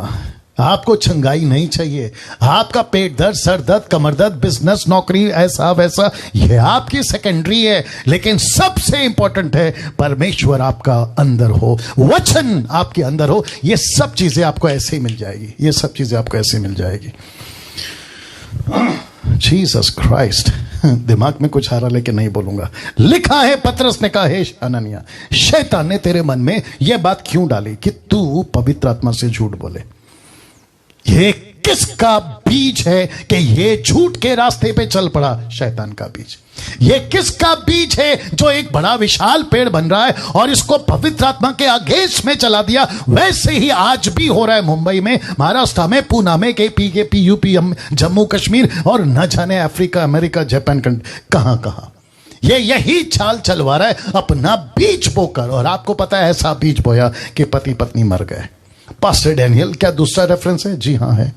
आपको छंगाई नहीं चाहिए। आपका पेट दर्द, सर दर्द, कमर दर्द, बिजनेस, नौकरी, ऐसा वैसा, यह आपकी सेकेंडरी है। लेकिन सबसे इंपॉर्टेंट है परमेश्वर आपका अंदर हो, वचन आपके अंदर हो। ये सब चीजें आपको ऐसे ही मिल जाएगी, ये सब चीजें आपको ऐसे मिल जाएगी। जीसस क्राइस्ट, दिमाग में कुछ आ रहा लेकिन नहीं बोलूंगा। लिखा है, पतरस ने कहा, हे हननिया, शैतान ने तेरे मन में यह बात क्यों डाली कि तू पवित्र आत्मा से झूठ बोले? ये किसका बीज है कि ये झूठ के रास्ते पे चल पड़ा? शैतान का बीज। ये किसका बीज है जो एक बड़ा विशाल पेड़ बन रहा है और इसको पवित्र आत्मा के आगेश में चला दिया? वैसे ही आज भी हो रहा है मुंबई में, महाराष्ट्र में, पूना में, केपी, यूपी, जम्मू कश्मीर और न जाने अफ्रीका, अमेरिका, जापान, कहां कहां ये यही चाल चलवा रहा है अपना बीज बोकर। और आपको पता है ऐसा बीज बोया कि पति पत्नी मर गए। पास्टर डैनियल, क्या दूसरा रेफरेंस है? जी हां है।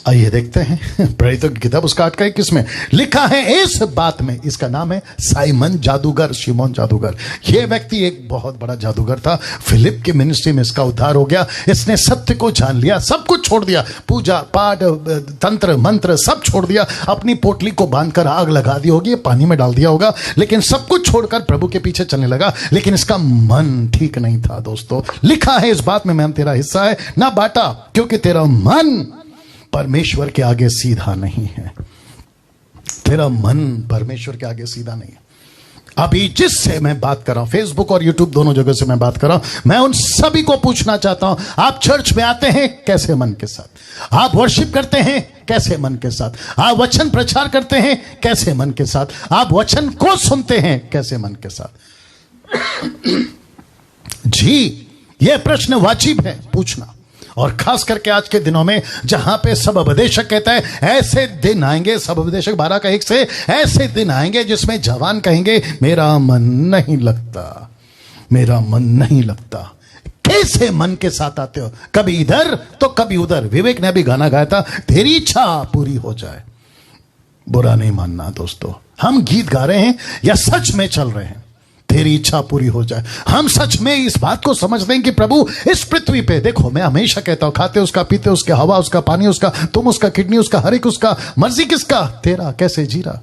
आइए देखते हैं प्रेरितों की किताब उसका 8:21 में लिखा है, इस बात में, इसका नाम है साइमन जादूगर, शिमोन जादूगर। यह व्यक्ति एक बहुत बड़ा जादूगर था। फिलिप की मिनिस्ट्री में इसका उद्धार हो गया। इसने सत्य को जान लिया, सब कुछ छोड़ दिया, पूजा पाठ, तंत्र मंत्र सब छोड़ दिया। अपनी पोटली को बांधकर आग लगा दी होगी, पानी में डाल दिया होगा, लेकिन सब कुछ छोड़कर प्रभु के पीछे चलने लगा। लेकिन इसका मन ठीक नहीं था। दोस्तों लिखा है, इस बात में मैम तेरा हिस्सा है ना बाटा, क्योंकि तेरा मन परमेश्वर के आगे सीधा नहीं है। तेरा मन परमेश्वर के आगे सीधा नहीं है। अभी जिससे मैं बात कर रहा हूं, फेसबुक और यूट्यूब दोनों जगह से मैं बात कर रहा हूं, मैं उन सभी को पूछना चाहता हूं, आप चर्च में आते हैं कैसे मन के साथ? आप वर्शिप करते हैं कैसे मन के साथ? आप वचन प्रचार करते हैं कैसे मन के साथ? आप वचन को सुनते हैं कैसे मन के साथ? जी, यह प्रश्न वाजिब है पूछना। और खास करके आज के दिनों में जहां पे सब उपदेशक कहता है, ऐसे दिन आएंगे, सब उपदेशक 12:1 से, ऐसे दिन आएंगे जिसमें जवान कहेंगे मेरा मन नहीं लगता, मेरा मन नहीं लगता। कैसे मन के साथ आते हो? कभी इधर तो कभी उधर। विवेक ने भी गाना गाया था, तेरी इच्छा पूरी हो जाए। बुरा नहीं मानना दोस्तों, हम गीत गा रहे हैं या सच में चल रहे हैं? तेरी इच्छा पूरी हो जाए। हम सच में इस बात को समझते हैं कि प्रभु इस पृथ्वी पे, देखो मैं हमेशा कहता हूं, खाते उसका, पीते उसके, हवा उसका, पानी उसका, तुम उसका, किडनी उसका, हर एक उसका, मर्जी किसका? तेरा। कैसे जी रहा?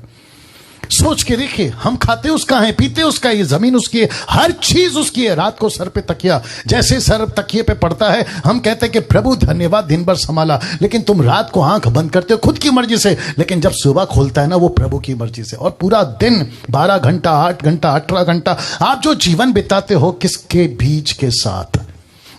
सोच के देखिए, हम खाते उसका है, पीते उसका, ये जमीन उसकी है, हर चीज उसकी है। रात को सर पे तकिया, जैसे सर तकिए पे पड़ता है, हम कहते हैं कि प्रभु धन्यवाद दिन भर संभाला। लेकिन तुम रात को आंख बंद करते हो खुद की मर्जी से, लेकिन जब सुबह खोलता है ना, वो प्रभु की मर्जी से। और पूरा दिन 12 घंटा, 8 घंटा, 18 घंटा आप जो जीवन बिताते हो, किसके बीज के साथ?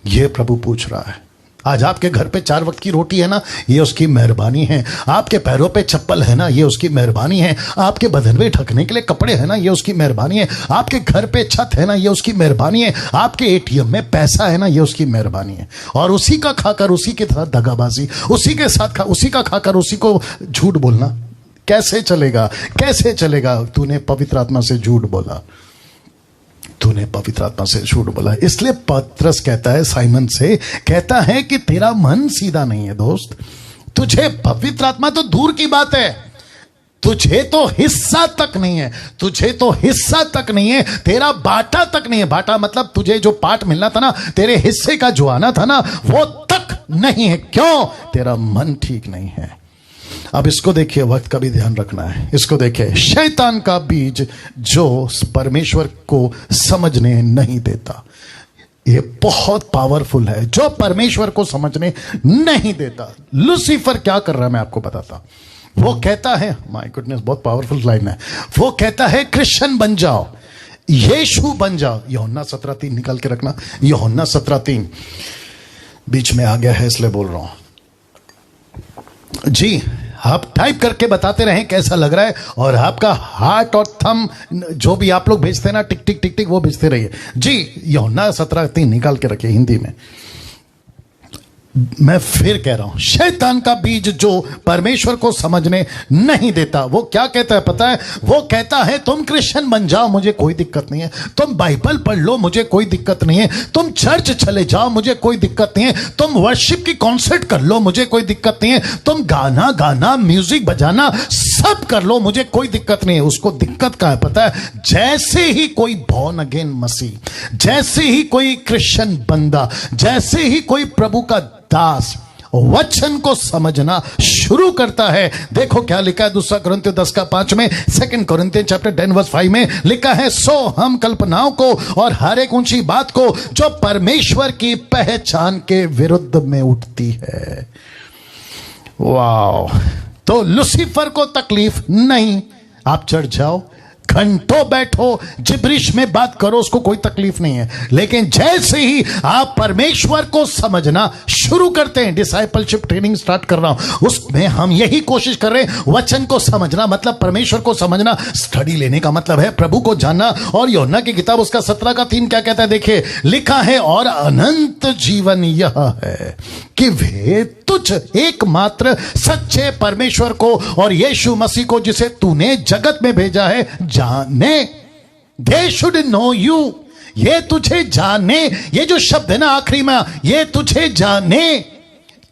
ये प्रभु पूछ रहा है। आज आपके घर पे 4 वक्त की रोटी है ना, ये उसकी मेहरबानी है। आपके पैरों पे चप्पल है ना, ये उसकी मेहरबानी है। आपके बदन में ढकने के लिए कपड़े है ना, ये उसकी मेहरबानी है। आपके घर पे छत है ना, ये उसकी मेहरबानी है। आपके एटीएम में पैसा है ना, ये उसकी मेहरबानी है। और उसी का खाकर उसी के साथ दगाबाजी, उसी के साथ उसी का खाकर उसी को झूठ बोलना कैसे चलेगा? कैसे चलेगा? तूने पवित्र आत्मा से झूठ बोला, तूने पवित्र आत्मा से झूठ बोला। इसलिए पतरस कहता है साइमन से, कहता है कि तेरा मन सीधा नहीं है दोस्त। तुझे पवित्र आत्मा तो दूर की बात है, तुझे तो हिस्सा तक नहीं है, तुझे तो हिस्सा तक नहीं है, तेरा बाटा तक नहीं है। बाटा मतलब तुझे जो पार्ट मिलना था ना, तेरे हिस्से का जो आना था ना, वो तक नहीं है। क्यों? तेरा मन ठीक नहीं है। अब इसको देखिए, वक्त का भी ध्यान रखना है। इसको देखिए, शैतान का बीज जो परमेश्वर को समझने नहीं देता, ये बहुत पावरफुल है, जो परमेश्वर को समझने नहीं देता। लूसीफर क्या कर रहा है मैं आपको बताता। वो कहता है, माय गुडनेस, बहुत पावरफुल लाइन है। वो कहता है क्रिश्चियन बन जाओ, यीशु बन जाओ। यूहन्ना 17:3 निकाल के रखना, यूहन्ना 17:3 बीच में आ गया है इसलिए बोल रहा हूं जी। आप टाइप करके बताते रहें कैसा लग रहा है, और आपका हार्ट और थंब जो भी आप लोग भेजते हैं ना, टिक टिक टिक टिक, वो भेजते रहिए जी। यूहन्ना 17:3 निकाल के रखिए हिंदी में। मैं फिर कह रहा हूं, शैतान का बीज जो परमेश्वर को समझने नहीं देता, वो क्या कहता है पता है? वो कहता है तुम क्रिश्चियन बन जाओ, मुझे कोई दिक्कत नहीं है। तुम बाइबल पढ़ लो, मुझे कोई दिक्कत नहीं है। तुम चर्च चले जाओ, मुझे कोई दिक्कत नहीं है। तुम वर्शिप की कॉन्सर्ट कर लो, मुझे कोई दिक्कत नहीं है। तुम गाना म्यूजिक बजाना सब कर लो, मुझे कोई दिक्कत नहीं है। उसको दिक्कत क्या है पता है? जैसे ही कोई बॉर्न अगेन मसीह, जैसे ही कोई क्रिश्चियन बंदा, जैसे ही कोई प्रभु का दास वचन को समझना शुरू करता है, देखो क्या लिखा है 2 कुरिन्थियों 10:5 में, 2 कुरिन्थियों चैप्टर 10:5 में लिखा है, सो हम कल्पनाओं को और हर एक ऊंची बात को जो परमेश्वर की पहचान के विरुद्ध में उठती है। वाह! तो लूसीफर को तकलीफ नहीं, आप चढ़ जाओ, घंटों बैठो, जिब्रिश में बात करो, उसको कोई तकलीफ नहीं है। लेकिन जैसे ही आप परमेश्वर को समझना शुरू करते हैं, डिसाइपलशिप ट्रेनिंग स्टार्ट कर रहा हूं, उसमें हम यही कोशिश कर रहे हैं। वचन को समझना मतलब परमेश्वर को समझना, स्टडी लेने का मतलब है प्रभु को जानना। और यूहन्ना की किताब उसका 17:3 क्या कहता है? देखिए, लिखा है, और अनंत जीवन यह है कि वे तुझ एकमात्र सच्चे परमेश्वर को और यीशु मसीह को जिसे तूने जगत में भेजा है जाने। दे शुड नो यू, ये तुझे जाने। ये जो शब्द है ना आखिरी में, ये तुझे जाने,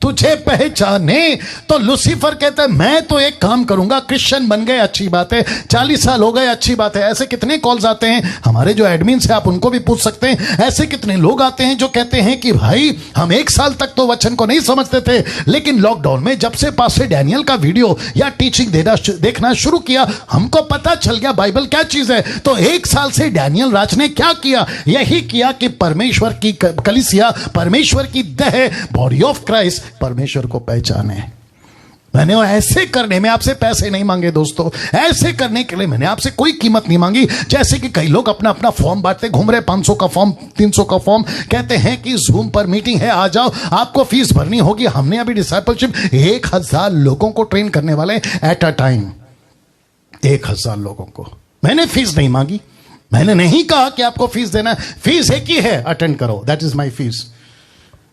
तुझे पहचाने। तो लूसीफर कहता है मैं तो एक काम करूंगा, क्रिश्चियन बन गए अच्छी बात है, 40 साल हो गए अच्छी बात है। ऐसे कितने कॉल्स आते हैं, हमारे जो एडमिन्स हैं आप उनको भी पूछ सकते हैं। ऐसे कितने लोग आते हैं जो कहते हैं कि भाई हम 1 साल तक तो वचन को नहीं समझते थे, लेकिन लॉकडाउन में जब से पास्टर डैनियल का वीडियो या टीचिंग देखना शुरू किया, हमको पता चल गया बाइबल क्या चीज है। तो 1 साल से डैनियल राज ने क्या किया? यही किया कि परमेश्वर की कलीसिया, परमेश्वर की देह, बॉडी ऑफ क्राइस्ट, परमेश्वर को पहचाने। मैंने ऐसे करने में आपसे पैसे नहीं मांगे दोस्तों, ऐसे करने के लिए मैंने आपसे कोई कीमत नहीं मांगी। जैसे कि कई लोग अपना अपना फॉर्म बांटते घूम रहे, 500 का फॉर्म, 300 का फॉर्म, कहते हैं कि जूम पर मीटिंग है, आ जाओ, आपको फीस भरनी होगी। हमने अभी डिसाइपलशिप 1000 लोगों को ट्रेन करने वाले एट अ टाइम, 1000 लोगों को। मैंने फीस नहीं मांगी, मैंने नहीं कहा कि आपको फीस देना, फीस एक ही है, अटेंड करो, दैट इज माई फीस।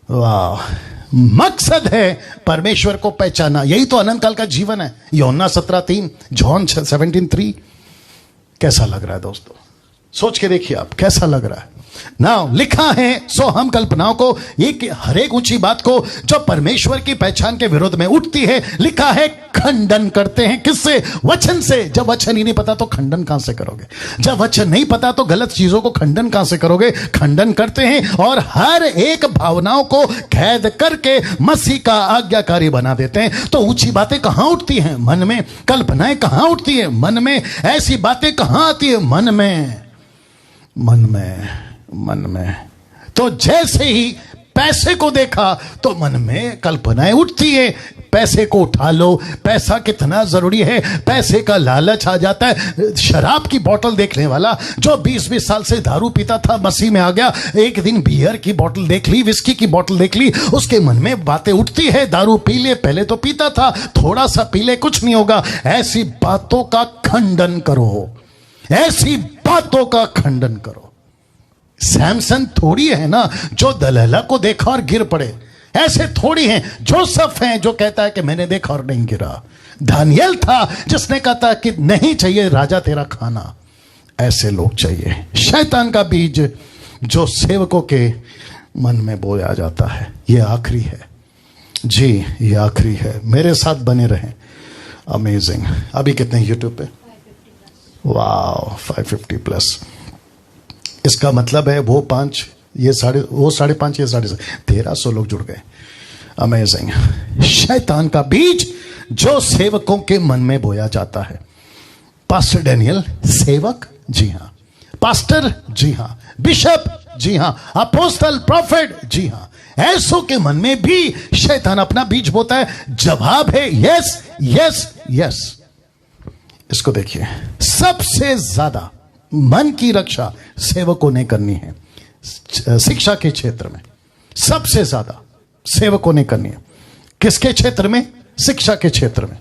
वाह! मकसद है परमेश्वर को पहचाना, यही तो अनंत काल का जीवन है। यूहन्ना 17:3, जॉन 17:3। कैसा लग रहा है दोस्तों? सोच के देखिए आप, कैसा लग रहा है? नाउ लिखा है, सो हम कल्पनाओं को, एक हर एक ऊंची बात को जो परमेश्वर की पहचान के विरोध में उठती है, लिखा है खंडन करते हैं। किससे? वचन से। जब वचन ही नहीं पता तो खंडन कहां से करोगे? जब वचन नहीं पता तो गलत चीजों को खंडन कहां से करोगे? खंडन करते हैं और हर एक भावनाओं को कैद करके मसीह का आज्ञाकारी बना देते हैं। तो ऊंची बातें कहां उठती हैं? मन में। कल्पनाएं कहां उठती है? मन में। ऐसी बातें कहां आती है? मन में, मन में, मन में। तो जैसे ही पैसे को देखा तो मन में कल्पनाएं उठती है। पैसे को उठा लो, पैसा कितना जरूरी है, पैसे का लालच आ जाता है। शराब की बोतल देखने वाला जो 20-20 साल से दारू पीता था, मसीह में आ गया, एक दिन बियर की बोतल देख ली, विस्की की बोतल देख ली, उसके मन में बातें उठती है, दारू पी ले, पहले तो पीता था, थोड़ा सा पी ले, कुछ नहीं होगा। ऐसी बातों का खंडन करो, ऐसी बातों का खंडन करो। सैमसन थोड़ी है ना जो दलैला को देखा और गिर पड़े, ऐसे थोड़ी हैं। जोसेफ हैं जो कहता है कि मैंने देखा और नहीं गिरा। दानियल था जिसने कहा था कि नहीं चाहिए राजा तेरा खाना। ऐसे लोग चाहिए। शैतान का बीज जो सेवकों के मन में बोया जाता है, ये आखिरी है जी, ये आखिरी है। मेरे साथ बने रहें। अमेजिंग। अभी कितने यूट्यूब पे? वाह, 550 प्लस। इसका मतलब है वो 5, ये 5.5, ये 6.5, 1300 लोग जुड़ गए। अमेजिंग। शैतान का बीज जो सेवकों के मन में बोया जाता है। पास्टर डैनियल सेवक? जी हां। पास्टर? जी हां। बिशप? जी हां। Apostle, profit? जी हां। ऐसों के मन में भी शैतान अपना बीज बोता है। जवाब है यस, यस, यस। इसको देखिए, सबसे ज्यादा मन की रक्षा सेवकों ने करनी है। शिक्षा के क्षेत्र में सबसे ज्यादा सेवकों ने करनी है। किसके क्षेत्र में? शिक्षा के क्षेत्र में।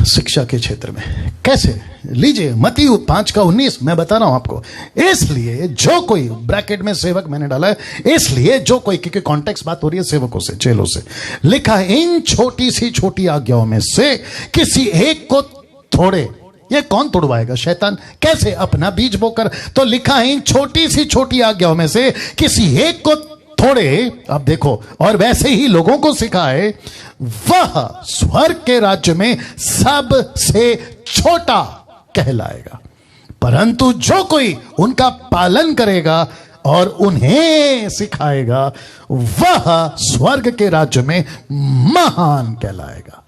शिक्षा के क्षेत्र में कैसे? लीजिए मत्ती 5:19 मैं बता रहा हूं आपको। इसलिए जो कोई, ब्रैकेट में सेवक मैंने डाला है, इसलिए जो कोई, क्योंकि कॉन्टेक्स्ट बात हो रही है सेवकों से, चेलों से। लिखा है इन छोटी सी छोटी आज्ञाओं में से किसी एक को थोड़े। ये कौन तोड़वाएगा? शैतान। कैसे? अपना बीज बोकर। तो लिखा है इन छोटी सी छोटी आज्ञाओं में से किसी एक को थोड़े। अब देखो, और वैसे ही लोगों को सिखाए, वह स्वर्ग के राज्य में सबसे छोटा कहलाएगा। परंतु जो कोई उनका पालन करेगा और उन्हें सिखाएगा, वह स्वर्ग के राज्य में महान कहलाएगा।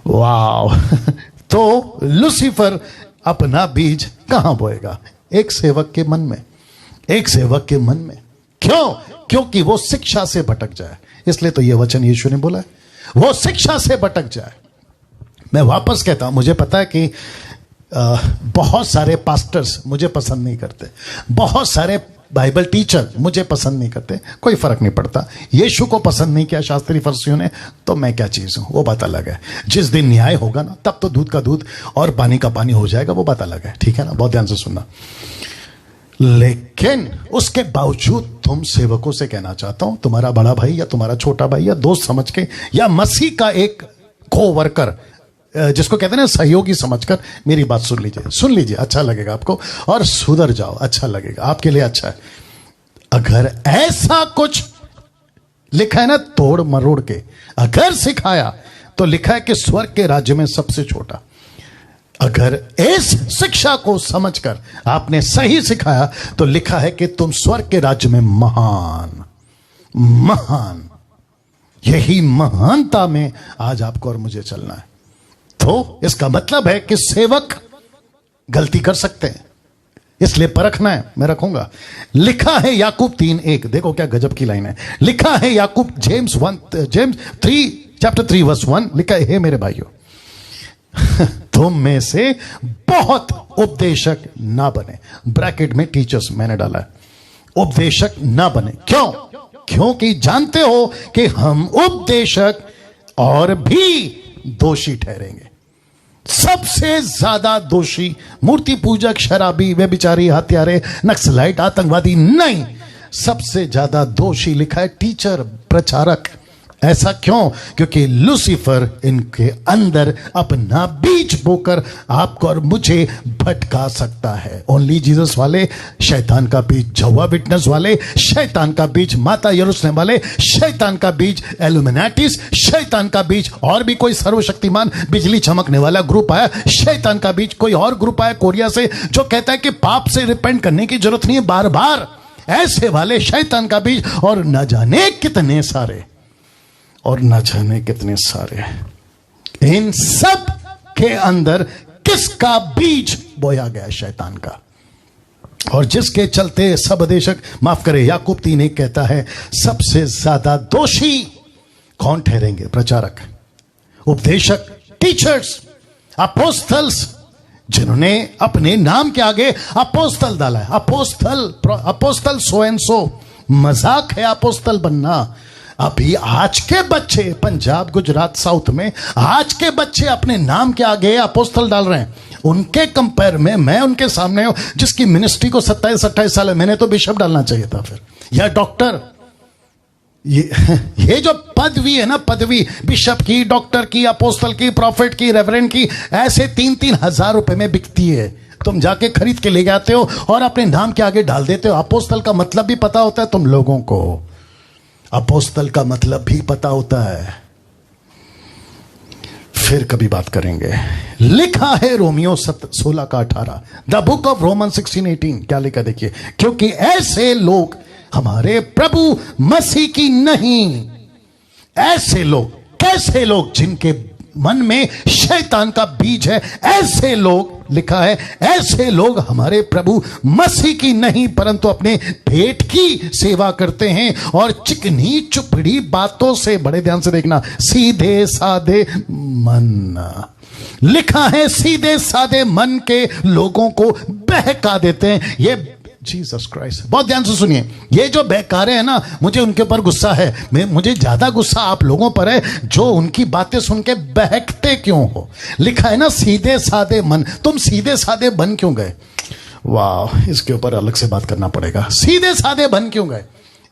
वाह। तो लूसीफर अपना बीज कहां बोएगा? एक सेवक के मन में, एक सेवक के मन में। क्यों? क्योंकि वो शिक्षा से भटक जाए। इसलिए तो ये वचन यीशु ने बोला है, वो शिक्षा से भटक जाए। मैं वापस कहता हूं, मुझे पता है कि बहुत सारे पास्टर्स मुझे पसंद नहीं करते, बहुत सारे बाइबल टीचर मुझे पसंद नहीं करते, कोई फर्क नहीं पड़ता। यीशु को पसंद नहीं किया शास्त्री फरीसियों ने, तो मैं क्या चीज हूं वो बात अलग है। जिस दिन न्याय होगा ना, तब तो दूध का दूध और पानी का पानी हो जाएगा, वो बात अलग है। ठीक है ना? बहुत ध्यान से सुनना। लेकिन उसके बावजूद तुम सेवकों से कहना चाहता हूं, तुम्हारा बड़ा भाई या तुम्हारा छोटा भाई या दोस्त समझ के, या मसीह का एक कोवर्कर, जिसको कहते हैं ना सहयोगी समझकर, मेरी बात सुन लीजिए, सुन लीजिए, अच्छा लगेगा आपको, और सुधर जाओ, अच्छा लगेगा, आपके लिए अच्छा है। अगर ऐसा कुछ लिखा है ना तोड़ मरोड़ के, अगर सिखाया तो लिखा है कि स्वर्ग के राज्य में सबसे छोटा। अगर इस शिक्षा को समझकर आपने सही सिखाया तो लिखा है कि तुम स्वर्ग के राज्य में महान, महान। यही महानता में आज आपको और मुझे चलना है। तो इसका मतलब है कि सेवक गलती कर सकते हैं, इसलिए परखना है। मैं रखूंगा। लिखा है याकूब 3:1, देखो क्या गजब की लाइन है। लिखा है याकूब, जेम्स 3 चैप्टर 3 वर्स 1, लिखा है, हे मेरे भाइयों, तुम में से बहुत उपदेशक ना बने। ब्रैकेट में टीचर्स मैंने डाला है, उपदेशक ना बने। क्यों? क्योंकि जानते हो कि हम उपदेशक और भी दोषी ठहरेंगे। सबसे ज्यादा दोषी मूर्ति पूजक, शराबी, व्यभिचारी, हत्यारे, नक्सलाइट, आतंकवादी नहीं, सबसे ज्यादा दोषी लिखा है टीचर, प्रचारक। ऐसा क्यों? क्योंकि लूसीफर इनके अंदर अपना बीज बोकर आपको और मुझे भटका सकता है। ओनली जीसस वाले शैतान का बीज, जवा विटनेस वाले शैतान का बीज, माता यरूशलेम वाले शैतान का बीज, एलुमिनाटिस शैतान का बीज, और भी कोई सर्वशक्तिमान बिजली चमकने वाला ग्रुप आया शैतान का बीज, कोई और ग्रुप आया कोरिया से जो कहता है कि पाप से रिपेंट करने की जरूरत नहीं है बार बार, ऐसे वाले शैतान का बीज, और न जाने कितने सारे, और न जाने कितने सारे। इन सब के अंदर किसका बीज बोया गया? शैतान का। और जिसके चलते सब देशक, माफ करे, याकूब 3:1 कहता है सबसे ज्यादा दोषी कौन ठहरेंगे? प्रचारक, उपदेशक, टीचर्स, अपोस्तल्स, जिन्होंने अपने नाम के आगे अपोस्तल डाला है। अपोस्तल सो एंड सो। मजाक है अपोस्तल बनना। अभी आज के बच्चे पंजाब, गुजरात, साउथ में आज के बच्चे अपने नाम के आगे अपोस्तल डाल रहे हैं। उनके कंपेयर में मैं उनके सामने हूं, जिसकी मिनिस्ट्री को 27-28 साल है। मैंने तो बिशप डालना चाहिए था फिर, या डॉक्टर। ये जो पदवी है ना, पदवी बिशप की, डॉक्टर की, अपोस्तल की, प्रॉफिट की, रेवरेंड की, ऐसे 3-3 हजार रुपए में बिकती है। तुम जाके खरीद के ले आते हो और अपने नाम के आगे डाल देते हो। अपोस्तल का मतलब भी पता होता है तुम लोगों को, अपोस्तल का मतलब भी पता होता है। फिर कभी बात करेंगे। लिखा है Romeo 16:18, the book of Roman 16:18। क्या लिखा देखिए, क्योंकि ऐसे लोग हमारे प्रभु मसीह की नहीं। ऐसे लोग, कैसे लोग? जिनके मन में शैतान का बीज है, ऐसे लोग, लिखा है ऐसे लोग हमारे प्रभु मसीह की नहीं परंतु अपने पेट की सेवा करते हैं और चिकनी चुपड़ी बातों से, बड़े ध्यान से देखना, सीधे साधे मन, लिखा है सीधे साधे मन के लोगों को बहका देते हैं। ये जीसस क्राइस्ट, बहुत ध्यान से सुनिए, ये जो बेकारे हैं ना, मुझे उनके ऊपर गुस्सा है। मुझे ज्यादा गुस्सा आप लोगों पर है जो उनकी बातें सुन के बहकते क्यों हो। लिखा है ना सीधे साधे मन, तुम सीधे साधे बन क्यों गए? वाह, इसके ऊपर अलग से बात करना पड़ेगा। सीधे साधे बन क्यों गए?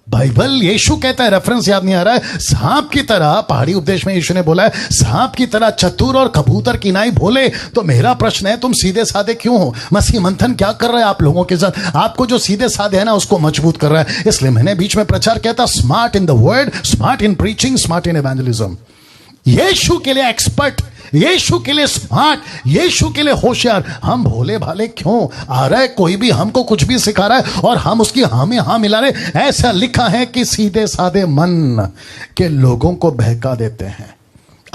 बाइबल, यीशु कहता है, रेफरेंस याद नहीं आ रहा है, सांप की तरह, पहाड़ी उपदेश में यीशु ने बोला है, सांप की तरह चतुर और कबूतर की नाई भोले। तो मेरा प्रश्न है, तुम सीधे साधे क्यों हो? मसीह मंथन क्या कर रहा है आप लोगों के साथ? आपको जो सीधे साधे है ना, उसको मजबूत कर रहा है। इसलिए मैंने बीच में प्रचार किया था, smart in the word, smart in preaching, smart in evangelism. यीशु के लिए एक्सपर्ट, यीशु के लिए स्मार्ट, यीशु के लिए होशियार। हम भोले भाले क्यों? आ रहा है कोई भी हमको कुछ भी सिखा रहा है और हम उसकी हाँ में हाँ मिला रहे। ऐसा लिखा है कि सीधे साधे मन के लोगों को बहका देते हैं।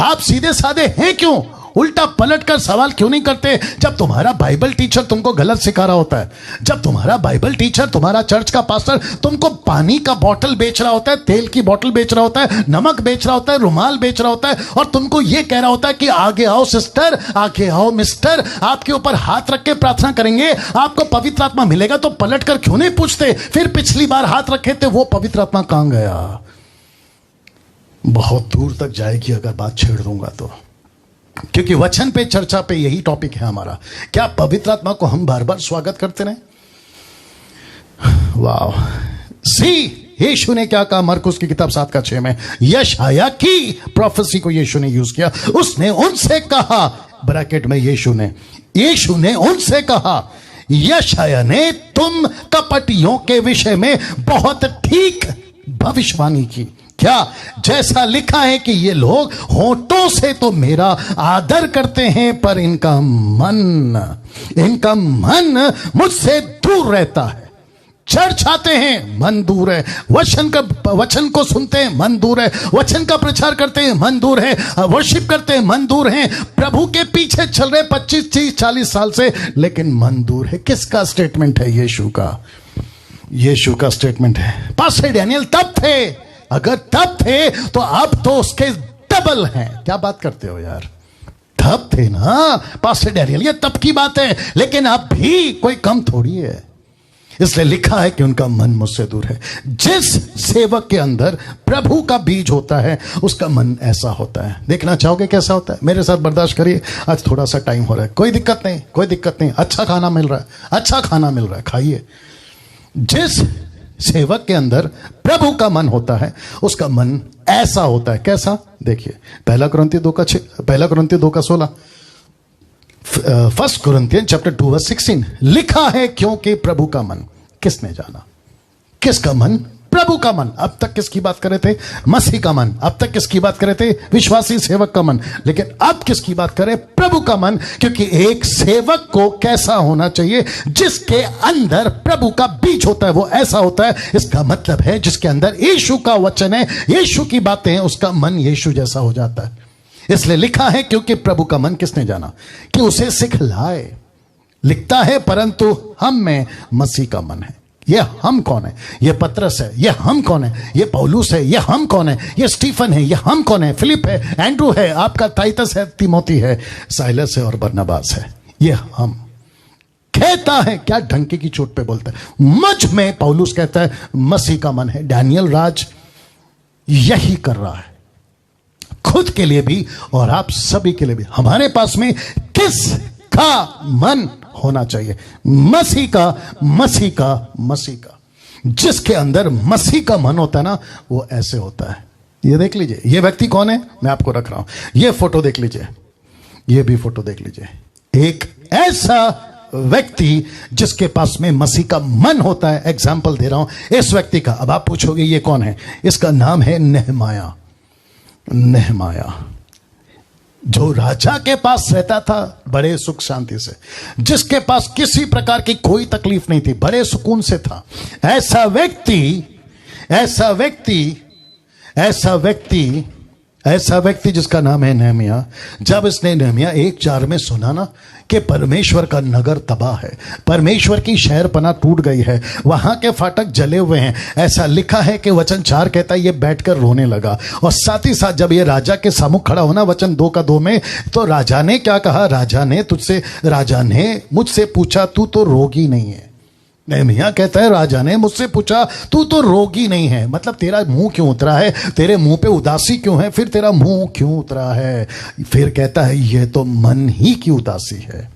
आप सीधे साधे हैं क्यों? उल्टा पलट कर सवाल क्यों नहीं करते? जब तुम्हारा बाइबल टीचर तुमको गलत सिखा रहा होता है, जब तुम्हारा बाइबल टीचर, तुम्हारा चर्च का पास्टर तुमको पानी का बोतल बेच रहा होता है, तेल की बोतल बेच रहा होता है, नमक बेच रहा होता है, रुमाल बेच रहा होता है, और तुमको यह कह रहा होता है कि आगे आओ सिस्टर, आगे आओ मिस्टर, आपके ऊपर हाथ रख के प्रार्थना करेंगे, आपको पवित्र आत्मा मिलेगा, तो पलट कर क्यों नहीं पूछते फिर पिछली बार हाथ रखे थे वो पवित्र आत्मा कहां गया? बहुत दूर तक जाएगी अगर बात छेड़ दूंगा तो, क्योंकि वचन पे, चर्चा पे यही टॉपिक है हमारा। क्या पवित्र आत्मा को हम बार बार स्वागत करते रहे? वाह, सी यीशु ने क्या कहा मरकुस की किताब 7:6 में? यशाया की प्रोफेसी को यीशु ने यूज किया। उसने उनसे कहा, ब्रैकेट में यीशु ने उनसे कहा, यशाया ने तुम कपटियों के विषय में बहुत ठीक भविष्यवाणी की। क्या? जैसा लिखा है कि ये लोग होठों से तो मेरा आदर करते हैं पर इनका मन मुझसे दूर रहता है। चर्च आते हैं, मन दूर है। वचन को सुनते हैं, मन दूर है। वचन का प्रचार करते हैं, मन दूर है। वर्शिप करते हैं, मन दूर है। प्रभु के पीछे चल रहे 25, 30, 40 साल से, लेकिन मन दूर है। किसका स्टेटमेंट है? यीशु का स्टेटमेंट है। पास्टर डैनियल तब थे, अगर तब थे तो अब तो उसके डबल हैं। क्या बात करते हो यार? तब थे ना पास्टर डैनियल, ये तब की बात है, लेकिन अब भी कोई कम थोड़ी है। इसलिए लिखा है कि उनका मन मुझसे दूर है। जिस सेवक के अंदर प्रभु का बीज होता है उसका मन ऐसा होता है। देखना चाहोगे कैसा होता है? मेरे साथ बर्दाश्त करिए, आज थोड़ा सा टाइम हो रहा है। कोई दिक्कत नहीं। अच्छा खाना मिल रहा है, खाइए। जिस सेवक के अंदर प्रभु का मन होता है उसका मन ऐसा होता है। कैसा? देखिए, 1 कुरिन्थियों 2:16, 1 कुरिन्थियन चैप्टर 2:16 लिखा है, क्योंकि प्रभु का मन किसने जाना? किसका मन? प्रभु का मन। अब तक किसकी बात कर रहे थे? मसीह का मन। अब तक किसकी बात कर रहे थे? विश्वासी सेवक का मन। लेकिन अब किसकी बात करें? प्रभु का मन। क्योंकि एक सेवक को कैसा होना चाहिए? जिसके अंदर प्रभु का बीज होता है, वो ऐसा होता है। इसका मतलब है जिसके अंदर यीशु का वचन है, यीशु की बातें हैं, उसका मन यीशु जैसा हो जाता है। इसलिए लिखा है, क्योंकि प्रभु का मन किसने जाना? कि उसे सिखलाए। लिखता है, परंतु हम में मसीह का मन है। ये हम कौन है? ये पतरस है। ये हम कौन है? ये पौलुस है। ये हम कौन है? ये स्टीफन है। ये हम कौन है? फिलिप है, एंड्रू है, आपका टाइटस है, तिमोथी है, साइलस है और बरनबास है। ये हम कहता है, क्या ढंके की चोट पे बोलता है, मुझ में, पौलुस कहता है, मसीह का मन है। डैनियल राज यही कर रहा है, खुद के लिए भी और आप सभी के लिए भी। हमारे पास में किस का मन होना चाहिए? मसीह का, मसीह का, मसीह का। जिसके अंदर मसीह का मन होता है ना, वो ऐसे होता है। ये देख लीजिए, ये व्यक्ति कौन है, मैं आपको रख रहा हूं। ये फोटो देख लीजिए, ये भी फोटो देख लीजिए। एक ऐसा व्यक्ति जिसके पास में मसीह का मन होता है। एग्जाम्पल दे रहा हूं इस व्यक्ति का। अब आप पूछोगे ये कौन है? इसका नाम है नेहमाया। नेहमाया जो राजा के पास रहता था बड़े सुख शांति से, जिसके पास किसी प्रकार की कोई तकलीफ नहीं थी, बड़े सुकून से था। ऐसा व्यक्ति, ऐसा व्यक्ति, ऐसा व्यक्ति, ऐसा व्यक्ति जिसका नाम है नेहमिया। जब इसने नेहमिया 1:4 में सुना ना कि परमेश्वर का नगर तबाह है, परमेश्वर की शहरपनाह टूट गई है, वहां के फाटक जले हुए हैं, ऐसा लिखा है कि वचन 4 कहता है ये बैठकर रोने लगा। और साथ ही साथ जब ये राजा के सम्मुख खड़ा होना, वचन 2 का 2 में, तो राजा ने क्या कहा? राजा ने मुझसे पूछा तू तो रोगी नहीं है। नेहमिया कहता है राजा ने मुझसे पूछा तू तो रोगी नहीं है, मतलब तेरा मुंह क्यों उतरा है? तेरे मुंह पे उदासी क्यों है? फिर तेरा मुंह क्यों उतरा है? फिर कहता है ये तो मन ही की उदासी है।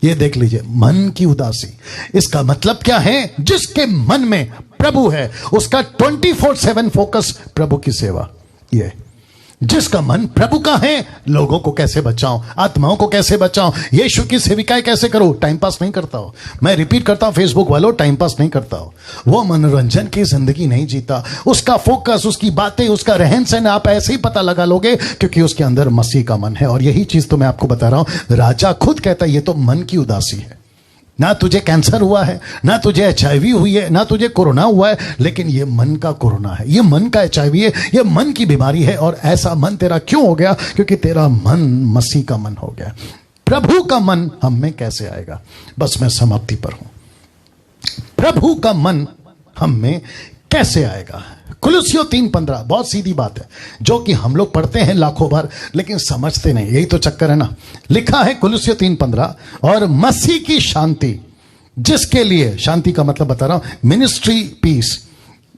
ये देख लीजिए, मन की उदासी। इसका मतलब क्या है? जिसके मन में प्रभु है उसका 24/7 फोकस प्रभु की सेवा। ये जिसका मन प्रभु का है, लोगों को कैसे बचाऊं, आत्माओं को कैसे बचाऊं, यीशु की सेविकाएं कैसे करूं। टाइम पास नहीं करता हो, मैं रिपीट करता हूं, फेसबुक वालों, टाइम पास नहीं करता हो। वो मनोरंजन की जिंदगी नहीं जीता। उसका फोकस, उसकी बातें, उसका रहन सहन आप ऐसे ही पता लगा लोगे, क्योंकि उसके अंदर मसीह का मन है। और यही चीज तो मैं आपको बता रहा हूं। राजा खुद कहता है ये तो मन की उदासी है। ना तुझे कैंसर हुआ है, ना तुझे HIV हुई है, ना तुझे कोरोना हुआ है, लेकिन ये मन का कोरोना है, ये मन का HIV है, ये मन की बीमारी है। और ऐसा मन तेरा क्यों हो गया? क्योंकि तेरा मन मसीह का मन हो गया। प्रभु का मन हम में कैसे आएगा? बस मैं समाप्ति पर हूं। प्रभु का मन हम में कैसे आएगा? कुलुस्सियों 3:15, बहुत सीधी बात है, जो कि हम लोग पढ़ते हैं लाखों बार लेकिन समझते नहीं। यही तो चक्कर है ना। लिखा है कुलुस्सियों 3:15, और मसीह की शांति, जिसके लिए, शांति का मतलब बता रहा हूं, मिनिस्ट्री पीस।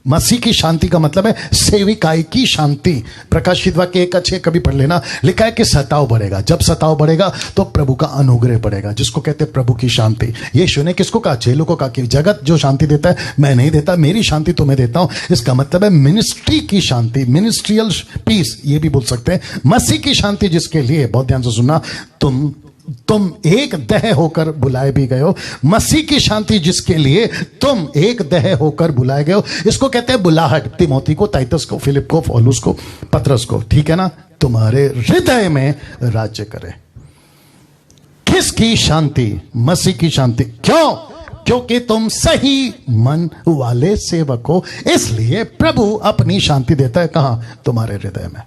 मसीह की शांति का मतलब है सेविकाई की शांति। प्रकाशित वाक्य 1:6 कभी पढ़ लेना। लिखा है कि सताव बढ़ेगा। जब सताव बढ़ेगा तो प्रभु का अनुग्रह बढ़ेगा, जिसको कहते हैं प्रभु की शांति। यीशु ने किसको कहा? चेलों को कहा कि जगत जो शांति देता है मैं नहीं देता, मेरी शांति तुम्हें देता हूं। इसका मतलब है मिनिस्ट्री की शांति, मिनिस्ट्रियल पीस, ये भी बोल सकते हैं। मसीह की शांति जिसके लिए, बहुत ध्यान से सुनना, तुम एक देह होकर बुलाए भी गए हो। मसीह की शांति जिसके लिए तुम एक देह होकर बुलाए गए हो। इसको कहते हैं बुलाहट। तिमोथी को, टाइटस को, फिलिप को, पौलुस को, पतरस को, ठीक है ना? तुम्हारे हृदय में राज्य करे। किसकी शांति? मसीह की शांति। क्यों? क्योंकि तुम सही मन वाले सेवक हो, इसलिए प्रभु अपनी शांति देता है। कहां? तुम्हारे हृदय में।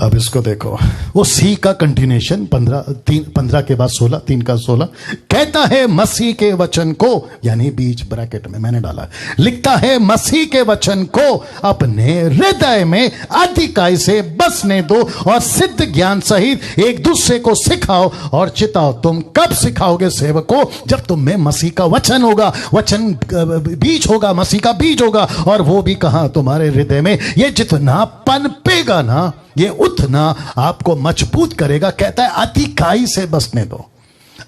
अब इसको देखो, वो सी का कंटिन्यूएशन 15 के बाद 16, 3 का 16 कहता है मसीह के वचन को, यानी बीच ब्रैकेट में मैंने डाला, लिखता है मसीह के वचन को अपने हृदय में अधिकाई से बसने दो और सिद्ध ज्ञान सहित एक दूसरे को सिखाओ और चिताओ। तुम कब सिखाओगे सेवकों? जब तुम में मसीह का वचन होगा। वचन बीज होगा, मसीह का बीज होगा, और वो भी कहां? तुम्हारे हृदय में। ये जितना पनपेगा ना, ये उतना आपको मजबूत करेगा। कहता है अधिकाई से बसने दो,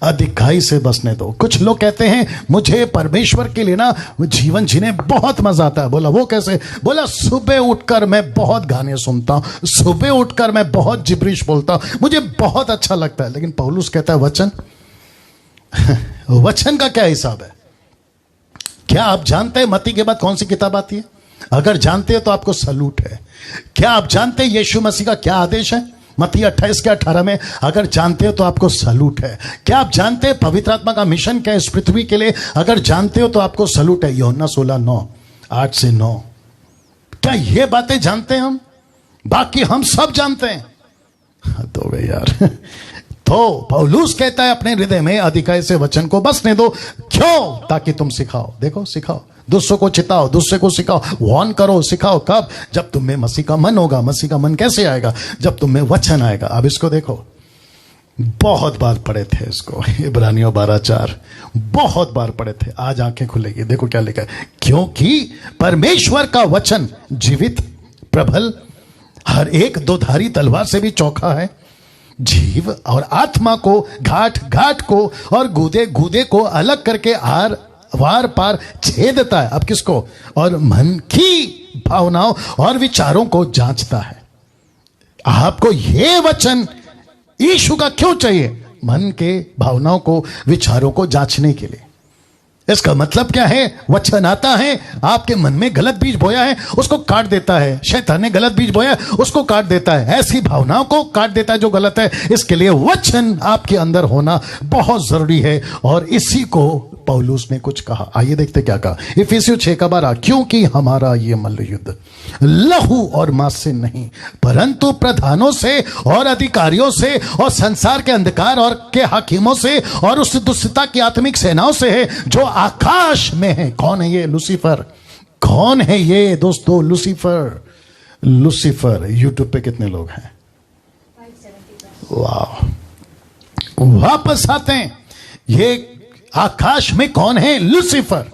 अधिकाई से बसने दो। कुछ लोग कहते हैं मुझे परमेश्वर के लिए ना जीवन जीने बहुत मजा आता है। बोला वो कैसे? बोला सुबह उठकर मैं बहुत गाने सुनता हूं, सुबह उठकर मैं बहुत जिब्रिश बोलता हूं, मुझे बहुत अच्छा लगता है। लेकिन पौलुस कहता है वचन वचन का क्या हिसाब है? क्या आप जानते हैं मत्ती के बाद कौन सी किताब आती है? अगर जानते हो तो आपको सलूट है। क्या आप जानते हैं यीशु मसीह का क्या आदेश है? मत्ती 28:18 में। अगर जानते हो तो आपको सलूट है। क्या आप जानते हैं पवित्र आत्मा का मिशन क्या है इस पृथ्वी के लिए? अगर जानते हो तो आपको सलूट है। यूहन्ना 16:9, 8 से 9। क्या ये बातें जानते हैं हम? बाकी हम सब जानते हैं। तो वे यार तो पौलुस कहता है अपने हृदय में अधिकाई से वचन को बसने दो। क्यों? ताकि तुम सिखाओ। देखो, सिखाओ, दूसरों को चिताओ, दूसरे को सिखाओ, वार्न करो, सिखाओ। कब? जब तुम में मसीह का मन होगा। मसीह का मन कैसे आएगा? जब तुम में वचन आएगा। अब इसको देखो, बहुत बार पढ़े थे इसको, इब्रानियों 12:4 बहुत बार पढ़े थे। आज आंखें खुलेगी। देखो क्या लिखा है, क्योंकि परमेश्वर का वचन जीवित, प्रबल, हर एक दोधारी तलवार से भी चौखा है, जीव और आत्मा को, घाट घाट को और गूदे गूदे को अलग करके आर वार पार छेदता है। अब किसको? और मन की भावनाओं और विचारों को जांचता है। आपको यह वचन यीशु का क्यों चाहिए? मन के भावनाओं को, विचारों को जांचने के लिए। इसका मतलब क्या है? वचन आता है, आपके मन में गलत बीज बोया है, उसको काट देता है। शैतान ने गलत बीज बोया है, उसको काट देता है। ऐसी भावनाओं को काट देता है जो गलत है। इसके लिए वचन आपके अंदर होना बहुत जरूरी है। और इसी को पौलुस ने कुछ कहा। आइए देखते क्या कहा। इफिसियों 6:12, क्योंकि हमारा ये मल्ल युद्ध लहू और मांस से नहीं, परंतु प्रधानों से और अधिकारियों से और संसार के अंधकार और के हाकिमों से और उस दुष्टता की आत्मिक सेनाओं से है जो आकाश में है। कौन है ये? लूसीफर। कौन है ये दोस्तों? लूसीफर। लूसीफर। यूट्यूब पे कितने लोग हैं? वाह, वापस आते हैं। ये आकाश में कौन है? लूसीफर।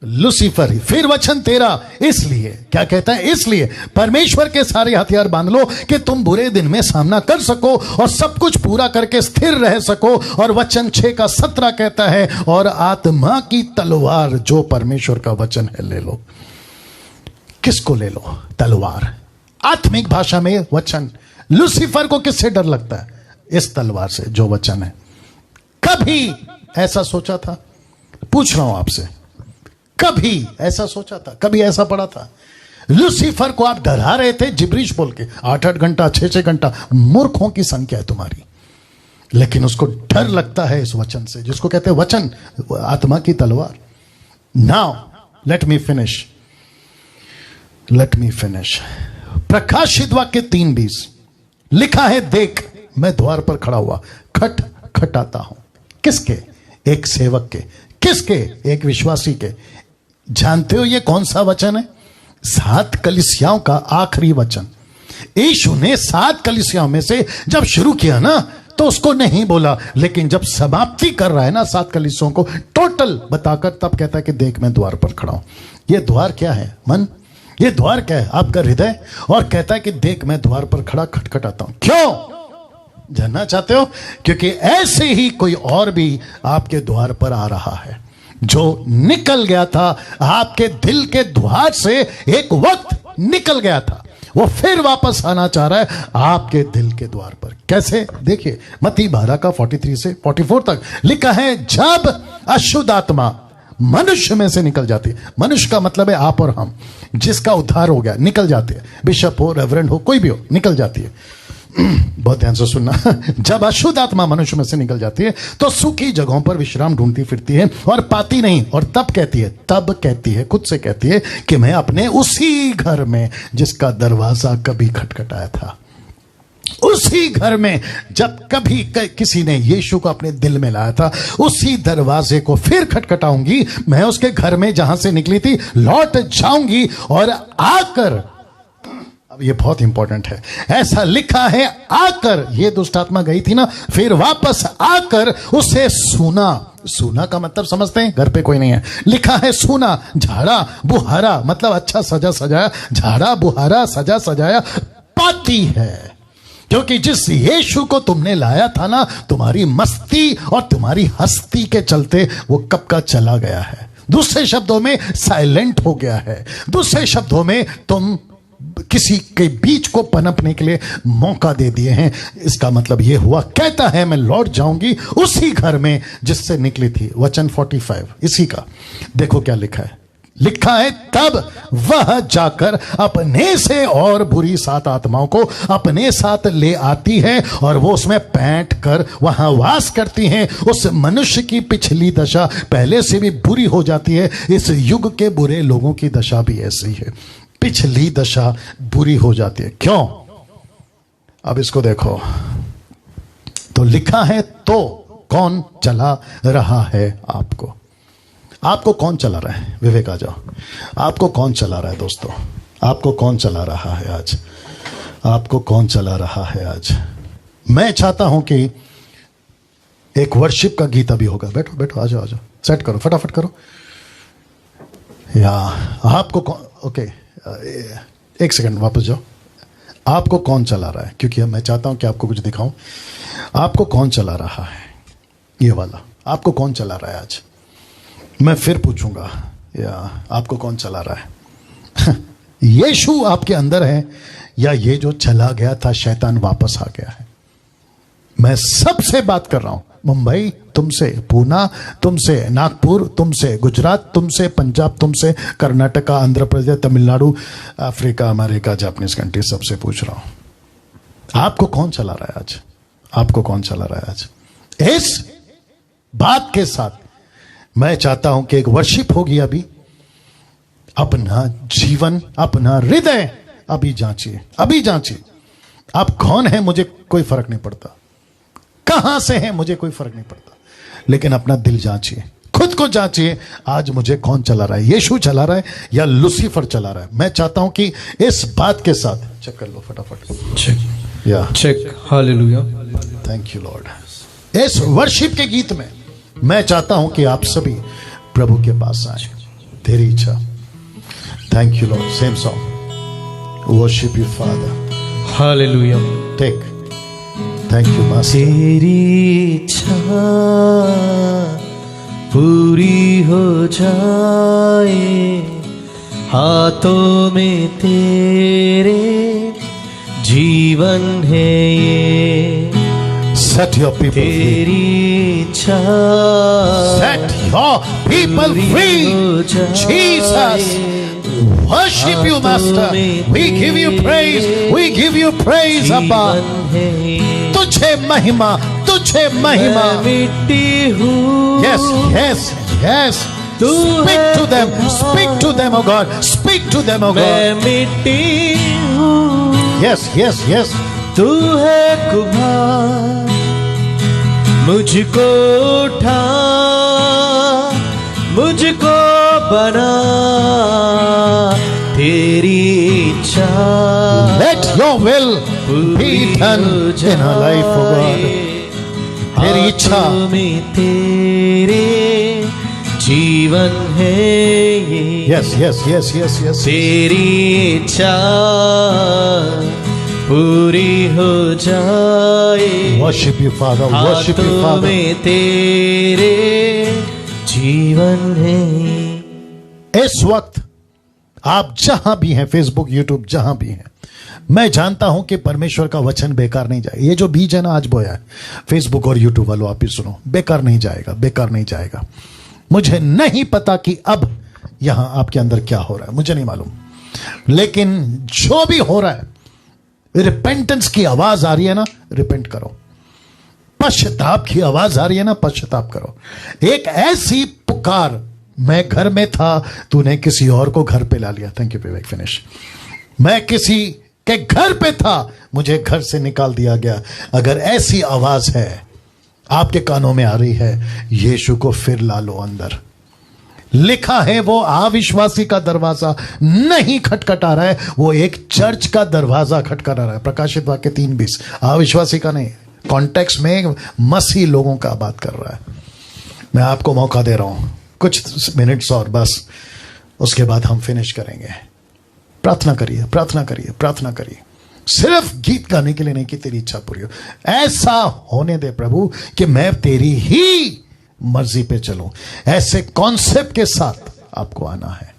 लूसीफर ही। फिर वचन 13, इसलिए क्या कहता है? इसलिए परमेश्वर के सारे हथियार बांध लो कि तुम बुरे दिन में सामना कर सको और सब कुछ पूरा करके स्थिर रह सको। और वचन 6:17 कहता है, और आत्मा की तलवार जो परमेश्वर का वचन है ले लो। किसको ले लो? तलवार। आत्मिक भाषा में वचन। लूसीफर को किससे डर लगता है? इस तलवार से जो वचन है। कभी ऐसा सोचा था? पूछ रहा हूं आपसे, कभी ऐसा सोचा था? कभी ऐसा पड़ा था? लूसीफर को आप डरा रहे थे जिब्रीश बोल के, 8-8 घंटा, 6-6 घंटा। मूर्खों की संख्या है तुम्हारी। लेकिन उसको डर लगता है इस वचन से, जिसको कहते हैं वचन, आत्मा की तलवार। Now let me finish. प्रकाशित वाक्य 3:20 लिखा है, देख मैं द्वार पर खड़ा हुआ खट खटाता हूं। किसके? एक सेवक के। किसके? एक विश्वासी के। जानते हो ये कौन सा वचन है? 7 कलीसियाओं का आखिरी वचन। यीशु ने 7 कलीसियाओं में से जब शुरू किया ना, तो उसको नहीं बोला, लेकिन जब समाप्ति कर रहा है ना 7 कलीसियाओं को टोटल बताकर, तब कहता है कि देख मैं द्वार पर खड़ा हूं। ये द्वार क्या है? मन। ये द्वार क्या है? आपका हृदय। और कहता है कि देख मैं द्वार पर खड़ा खटखटाता हूं। क्यों जानना चाहते हो? क्योंकि ऐसे ही कोई और भी आपके द्वार पर आ रहा है, जो निकल गया था आपके दिल के द्वार से। एक वक्त निकल गया था, वो फिर वापस आना चाह रहा है आपके दिल के द्वार पर। कैसे? देखिए, मत्ती 12:43 से 44 तक लिखा है, जब अशुद्ध आत्मा मनुष्य में से निकल जाती है। मनुष्य का मतलब है आप और हम, जिसका उद्धार हो गया, निकल जाती है। बिशप हो, रेवरेंड हो, कोई भी हो, निकल जाती है। बहुत ध्यान से सुनना। जब अशुद्ध आत्मा मनुष्य में से निकल जाती है तो सूखी जगहों पर विश्राम ढूंढती फिरती है और पाती नहीं। और तब कहती है, खुद से कहती है कि मैं अपने उसी घर में जिसका दरवाजा कभी खटखटाया था, उसी घर में जब कभी किसी ने यीशु को अपने दिल में लाया था, उसी दरवाजे को फिर खटखटाऊंगी। मैं उसके घर में जहां से निकली थी लौट जाऊंगी और आकर, ये बहुत इंपॉर्टेंट है, ऐसा लिखा है, आकर, ये दुष्ट आत्मा गई थी ना, फिर वापस आकर उसे सूना का मतलब समझते हैं? घर पे कोई नहीं है, लिखा है सूना, झाड़ा बुहारा, मतलब अच्छा सजा सजाया, झाड़ा बुहारा सजा सजाया पाती है। क्योंकि जिस यीशु को तुमने लाया था ना, तुम्हारी मस्ती और तुम्हारी हस्ती के चलते वो कब का चला गया है। दूसरे शब्दों में साइलेंट हो गया है। दूसरे शब्दों में तुम किसी के बीच को पनपने के लिए मौका दे दिए हैं। इसका मतलब यह हुआ, कहता है मैं लौट जाऊंगी उसी घर में जिससे निकली थी। वचन 45 इसी का देखो क्या लिखा है। लिखा है, तब वह जाकर अपने से और बुरी 7 आत्माओं को अपने साथ ले आती है और वो उसमें बैठ कर वहां वास करती हैं। उस मनुष्य की पिछली दशा पहले से भी बुरी हो जाती है। इस युग के बुरे लोगों की दशा भी ऐसी है, पिछली दशा बुरी हो जाती है। क्यों? अब इसको देखो तो लिखा है, तो कौन चला रहा है आपको? आपको कौन चला रहा है? विवेक आ जाओ। आपको कौन चला रहा है दोस्तों? आपको कौन चला रहा है आज? आपको कौन चला रहा है आज? मैं चाहता हूं कि एक वर्शिप का गीत अभी होगा। बैठो बैठो, आ जाओ आ जाओ, सेट करो, फटाफट करो। या आपको कौन, ओके एक सेकंड वापस जाओ। आपको कौन चला रहा है? क्योंकि मैं चाहता हूं कि आपको कुछ दिखाऊं। आपको कौन चला रहा है? ये वाला आपको कौन चला रहा है आज? मैं फिर पूछूंगा, या आपको कौन चला रहा है? यीशु आपके अंदर है या ये जो चला गया था शैतान वापस आ गया है? मैं सबसे बात कर रहा हूं, मुंबई तुमसे, पूना तुमसे, नागपुर तुमसे, गुजरात तुमसे, पंजाब तुमसे, Karnataka, Andhra Pradesh, Tamil Nadu, Africa, America, Japanese country, सबसे पूछ रहा हूं, आपको कौन चला रहा है आज? आपको कौन चला रहा है आज? इस बात के साथ मैं चाहता हूं कि एक वर्शिप होगी अभी। अपना जीवन, अपना हृदय अभी जांचिए, अभी जांचिए। आप कौन है मुझे कोई फर्क नहीं पड़ता, कहां से हैं मुझे कोई फर्क नहीं पड़ता, लेकिन अपना दिल जांचिए, खुद को जांचिए। आज मुझे कौन चला रहा है? यीशु चला रहा है या लूसीफर चला रहा है? मैं चाहता हूं कि इस बात के साथ चेक कर लो फटाफट। चेक या check, hallelujah, thank you lord. इस वर्शिप के गीत में मैं चाहता हूं कि आप सभी प्रभु के पास आए। तेरी इच्छा। Thank you lord. Same song, worship you father. Hallelujah. Take, thank you master. तेरी इच्छा पूरी हो जाए, हाथों में तेरे जीवन है ये। Set your people free. तेरी इच्छा Set your people free. Jesus, worship you, Master. We give you praise. We give you praise, Abba. तुझे महिमा, तुझे महिमा। मिट्टी हूँ। Yes, yes, yes. तू Speak to them. Speak to them, oh God. Speak to them, oh God. मैं मिट्टी हूँ। Yes, yes, yes. तू है कुम्हार, मुझको उठा, मुझको बना, तेरी इच्छा। Let your will be done in our life, oh God. तेरी इच्छा में तेरे जीवन है ये। Yes, yes, yes, yes, yes. तेरी इच्छा पूरी हो जाए, Worship you, Father. Worship you, हाथों Father. में तेरे जीवन है। इस वक्त आप जहां भी हैं, फेसबुक, यूट्यूब, जहां भी हैं, मैं जानता हूं कि परमेश्वर का वचन बेकार नहीं जाए। ये जो बीज है ना आज बोया है, फेसबुक और यूट्यूब वालों आप भी सुनो, बेकार नहीं जाएगा, बेकार नहीं जाएगा। मुझे नहीं पता कि अब यहां आपके अंदर क्या हो रहा है, मुझे नहीं मालूम, लेकिन जो भी हो रहा है, रिपेंटेंस की आवाज आ रही है ना, रिपेंट करो। पश्चाताप की आवाज आ रही है ना, पश्चाताप करो। एक ऐसी पुकार, मैं घर में था, तूने किसी और को घर पे ला लिया। Thank you Vivek, finish. मैं किसी के घर पे था, मुझे घर से निकाल दिया गया। अगर ऐसी आवाज है आपके कानों में आ रही है, यीशु को फिर ला लो अंदर। लिखा है वो अविश्वासी का दरवाजा नहीं खटखटा रहा है, वो एक चर्च का दरवाजा खटखटा रहा है। प्रकाशित वाक्य 3:20, अविश्वासी का नहीं, कॉन्टेक्स्ट में मसीह लोगों का बात कर रहा है। मैं आपको मौका दे रहा हूं, कुछ मिनट्स और बस, उसके बाद हम फिनिश करेंगे। प्रार्थना करिए, प्रार्थना करिए, प्रार्थना करिए। सिर्फ गीत गाने के लिए नहीं कि तेरी इच्छा पूरी हो। ऐसा होने दे प्रभु कि मैं तेरी ही मर्जी पे चलूं। ऐसे कॉन्सेप्ट के साथ आपको आना है,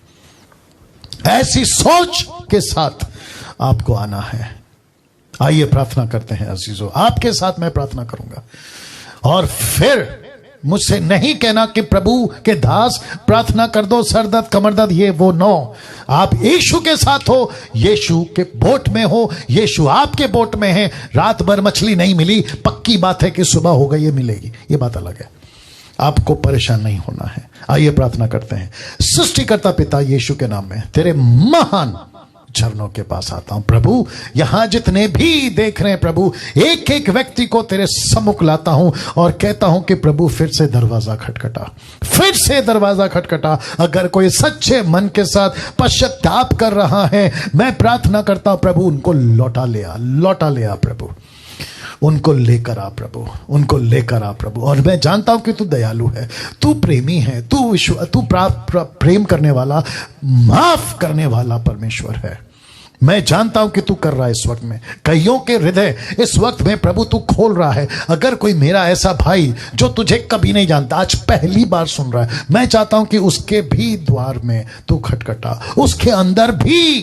ऐसी सोच के साथ आपको आना है। आइए प्रार्थना करते हैं अजीजों, आपके साथ मैं प्रार्थना करूंगा। और फिर मुझसे नहीं कहना कि प्रभु के दास प्रार्थना कर दो, सर दर्द, कमर दर्द, ये वो, नो। आप यीशु के साथ हो, यीशु के बोट में हो, यीशु आपके बोट में है। रात भर मछली नहीं मिली, पक्की बात है कि सुबह हो गई, ये मिलेगी, ये बात अलग है। आपको परेशान नहीं होना है। आइए प्रार्थना करते हैं। सृष्टिकर्ता पिता यीशु के नाम में, तेरे महान चरणों के पास आता हूं। प्रभु यहां जितने भी देख रहे हैं प्रभु, एक एक व्यक्ति को तेरे सम्मुख लाता हूं और कहता हूं कि प्रभु फिर से दरवाजा खटखटा, फिर से दरवाजा खटखटा। अगर कोई सच्चे मन के साथ पश्चाताप कर रहा है, मैं प्रार्थना करता हूं प्रभु उनको लौटा ले आ प्रभु, उनको लेकर आ प्रभु, उनको लेकर आ प्रभु। और मैं जानता हूं कि तू दयालु है, तू प्रेमी है, तू प्रेम करने वाला, माफ करने वाला परमेश्वर है। मैं जानता हूं कि तू कर रहा है इस वक्त में, कईयों के हृदय इस वक्त में प्रभु तू खोल रहा है। अगर कोई मेरा ऐसा भाई जो तुझे कभी नहीं जानता, आज पहली बार सुन रहा है, मैं चाहता हूं कि उसके भी द्वार में तू खटखटा, उसके अंदर भी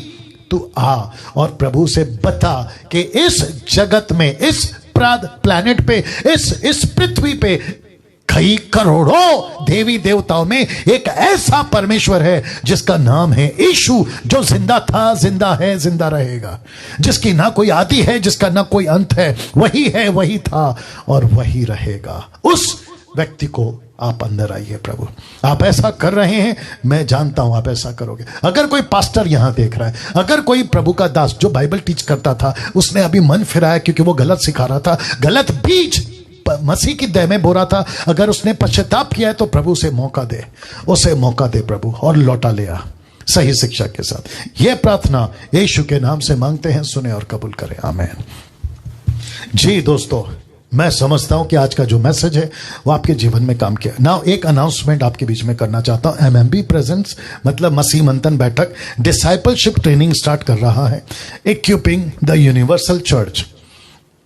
तू आ और प्रभु से बता कि इस जगत में, इस प्लैनेट पे, इस पृथ्वी पे कई करोड़ों देवी देवताओं में एक ऐसा परमेश्वर है जिसका नाम है यीशु, जो जिंदा था, जिंदा है, जिंदा रहेगा, जिसकी ना कोई आदि है, जिसका ना कोई अंत है, वही है, वही था और वही रहेगा। उस व्यक्ति को आप अंदर आइए प्रभु। आप ऐसा कर रहे हैं, मैं जानता हूं आप ऐसा करोगे। अगर कोई पास्टर यहां देख रहा है, अगर कोई प्रभु का दास जो बाइबल टीच करता था, उसने अभी मन फिराया क्योंकि वो गलत सिखा रहा था, गलत बीज मसीह की देह में बो रहा था, अगर उसने पश्चाताप किया है तो प्रभु उसे मौका दे, उसे मौका दे प्रभु और लौटा ले आ सही शिक्षा के साथ। यह प्रार्थना यीशु के नाम से मांगते हैं, सुने और कबूल करें, आमीन। जी दोस्तों, मैं समझता हूं कि आज का जो मैसेज है वो आपके जीवन में काम किया। नाउ एक अनाउंसमेंट आपके बीच में करना चाहता हूं। एमएमबी प्रेजेंस मतलब मसीह मंथन बैठक डिसाइपलशिप ट्रेनिंग स्टार्ट कर रहा है, इक्विपिंग द यूनिवर्सल चर्च,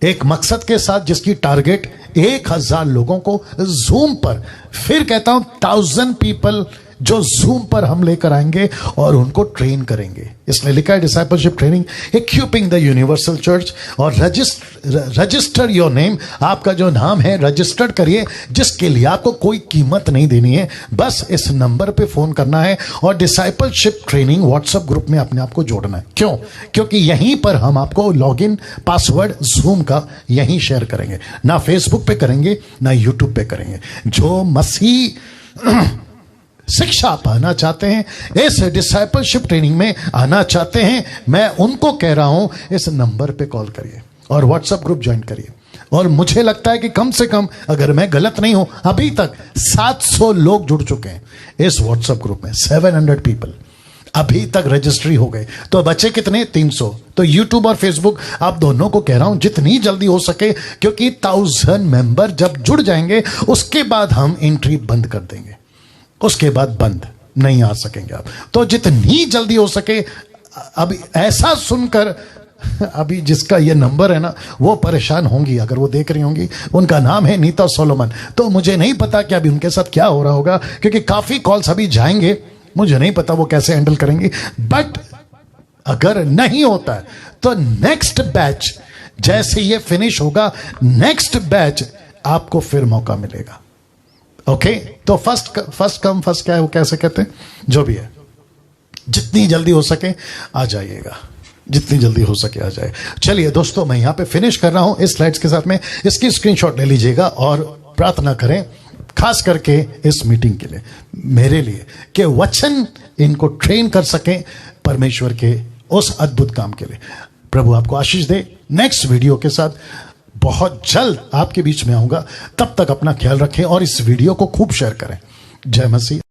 एक मकसद के साथ जिसकी टारगेट 1000 लोगों को जूम पर, फिर कहता हूं 1000 पीपल जो जूम पर हम लेकर आएंगे और उनको ट्रेन करेंगे। इसलिए लिखा है discipleship training equipping the universal church. और रजिस्टर योर नेम, आपका जो नाम है रजिस्टर्ड करिए, जिसके लिए आपको कोई कीमत नहीं देनी है, बस इस नंबर पे फोन करना है और डिसाइपलशिप ट्रेनिंग व्हाट्सएप ग्रुप में अपने आप को जोड़ना है। क्यों? क्योंकि यहीं पर हम आपको लॉगिन पासवर्ड जूम का यहीं शेयर करेंगे, ना फेसबुक पे करेंगे ना यूट्यूब पे करेंगे। जो मसीह शिक्षा पाना चाहते हैं, इस डिसाइपलशिप ट्रेनिंग में आना चाहते हैं, मैं उनको कह रहा हूं इस नंबर पे कॉल करिए और व्हाट्सएप ग्रुप ज्वाइन करिए। और मुझे लगता है कि कम से कम, अगर मैं गलत नहीं हूं, अभी तक 700 लोग जुड़ चुके हैं इस व्हाट्सएप ग्रुप में, 700 पीपल अभी तक रजिस्ट्री हो गए। तो बचे कितने? 300। तो यूट्यूब और फेसबुक आप दोनों को कह रहा हूं जितनी जल्दी हो सके, क्योंकि 1000 मेंबर जब जुड़ जाएंगे उसके बाद हम एंट्री बंद कर देंगे, उसके बाद बंद नहीं आ सकेंगे आप। तो जितनी जल्दी हो सके, अभी ऐसा सुनकर अभी जिसका ये नंबर है ना, वो परेशान होंगी अगर वो देख रही होंगी। उनका नाम है नीता सोलोमन। तो मुझे नहीं पता कि अभी उनके साथ क्या हो रहा होगा, क्योंकि काफी कॉल्स अभी जाएंगे, मुझे नहीं पता वो कैसे हैंडल करेंगी। बट अगर नहीं होता है तो नेक्स्ट बैच जैसे ये फिनिश होगा, नेक्स्ट बैच आपको फिर मौका मिलेगा। ओके तो फर्स्ट कम फर्स्ट क्या है, वो कैसे कहते हैं, जो भी है, जितनी जल्दी हो सके आ जाइएगा, जितनी जल्दी हो सके आ जाए। चलिए दोस्तों, मैं यहां पे फिनिश कर रहा हूं इस स्लाइड्स के साथ में। इसकी स्क्रीनशॉट ले लीजिएगा और प्रार्थना करें खास करके इस मीटिंग के लिए, मेरे लिए, कि वचन इनको ट्रेन कर सकें परमेश्वर के उस अद्भुत काम के लिए। प्रभु आपको आशीष दे। नेक्स्ट वीडियो के साथ बहुत जल्द आपके बीच में आऊंगा। तब तक अपना ख्याल रखें और इस वीडियो को खूब शेयर करें। जय मसीह।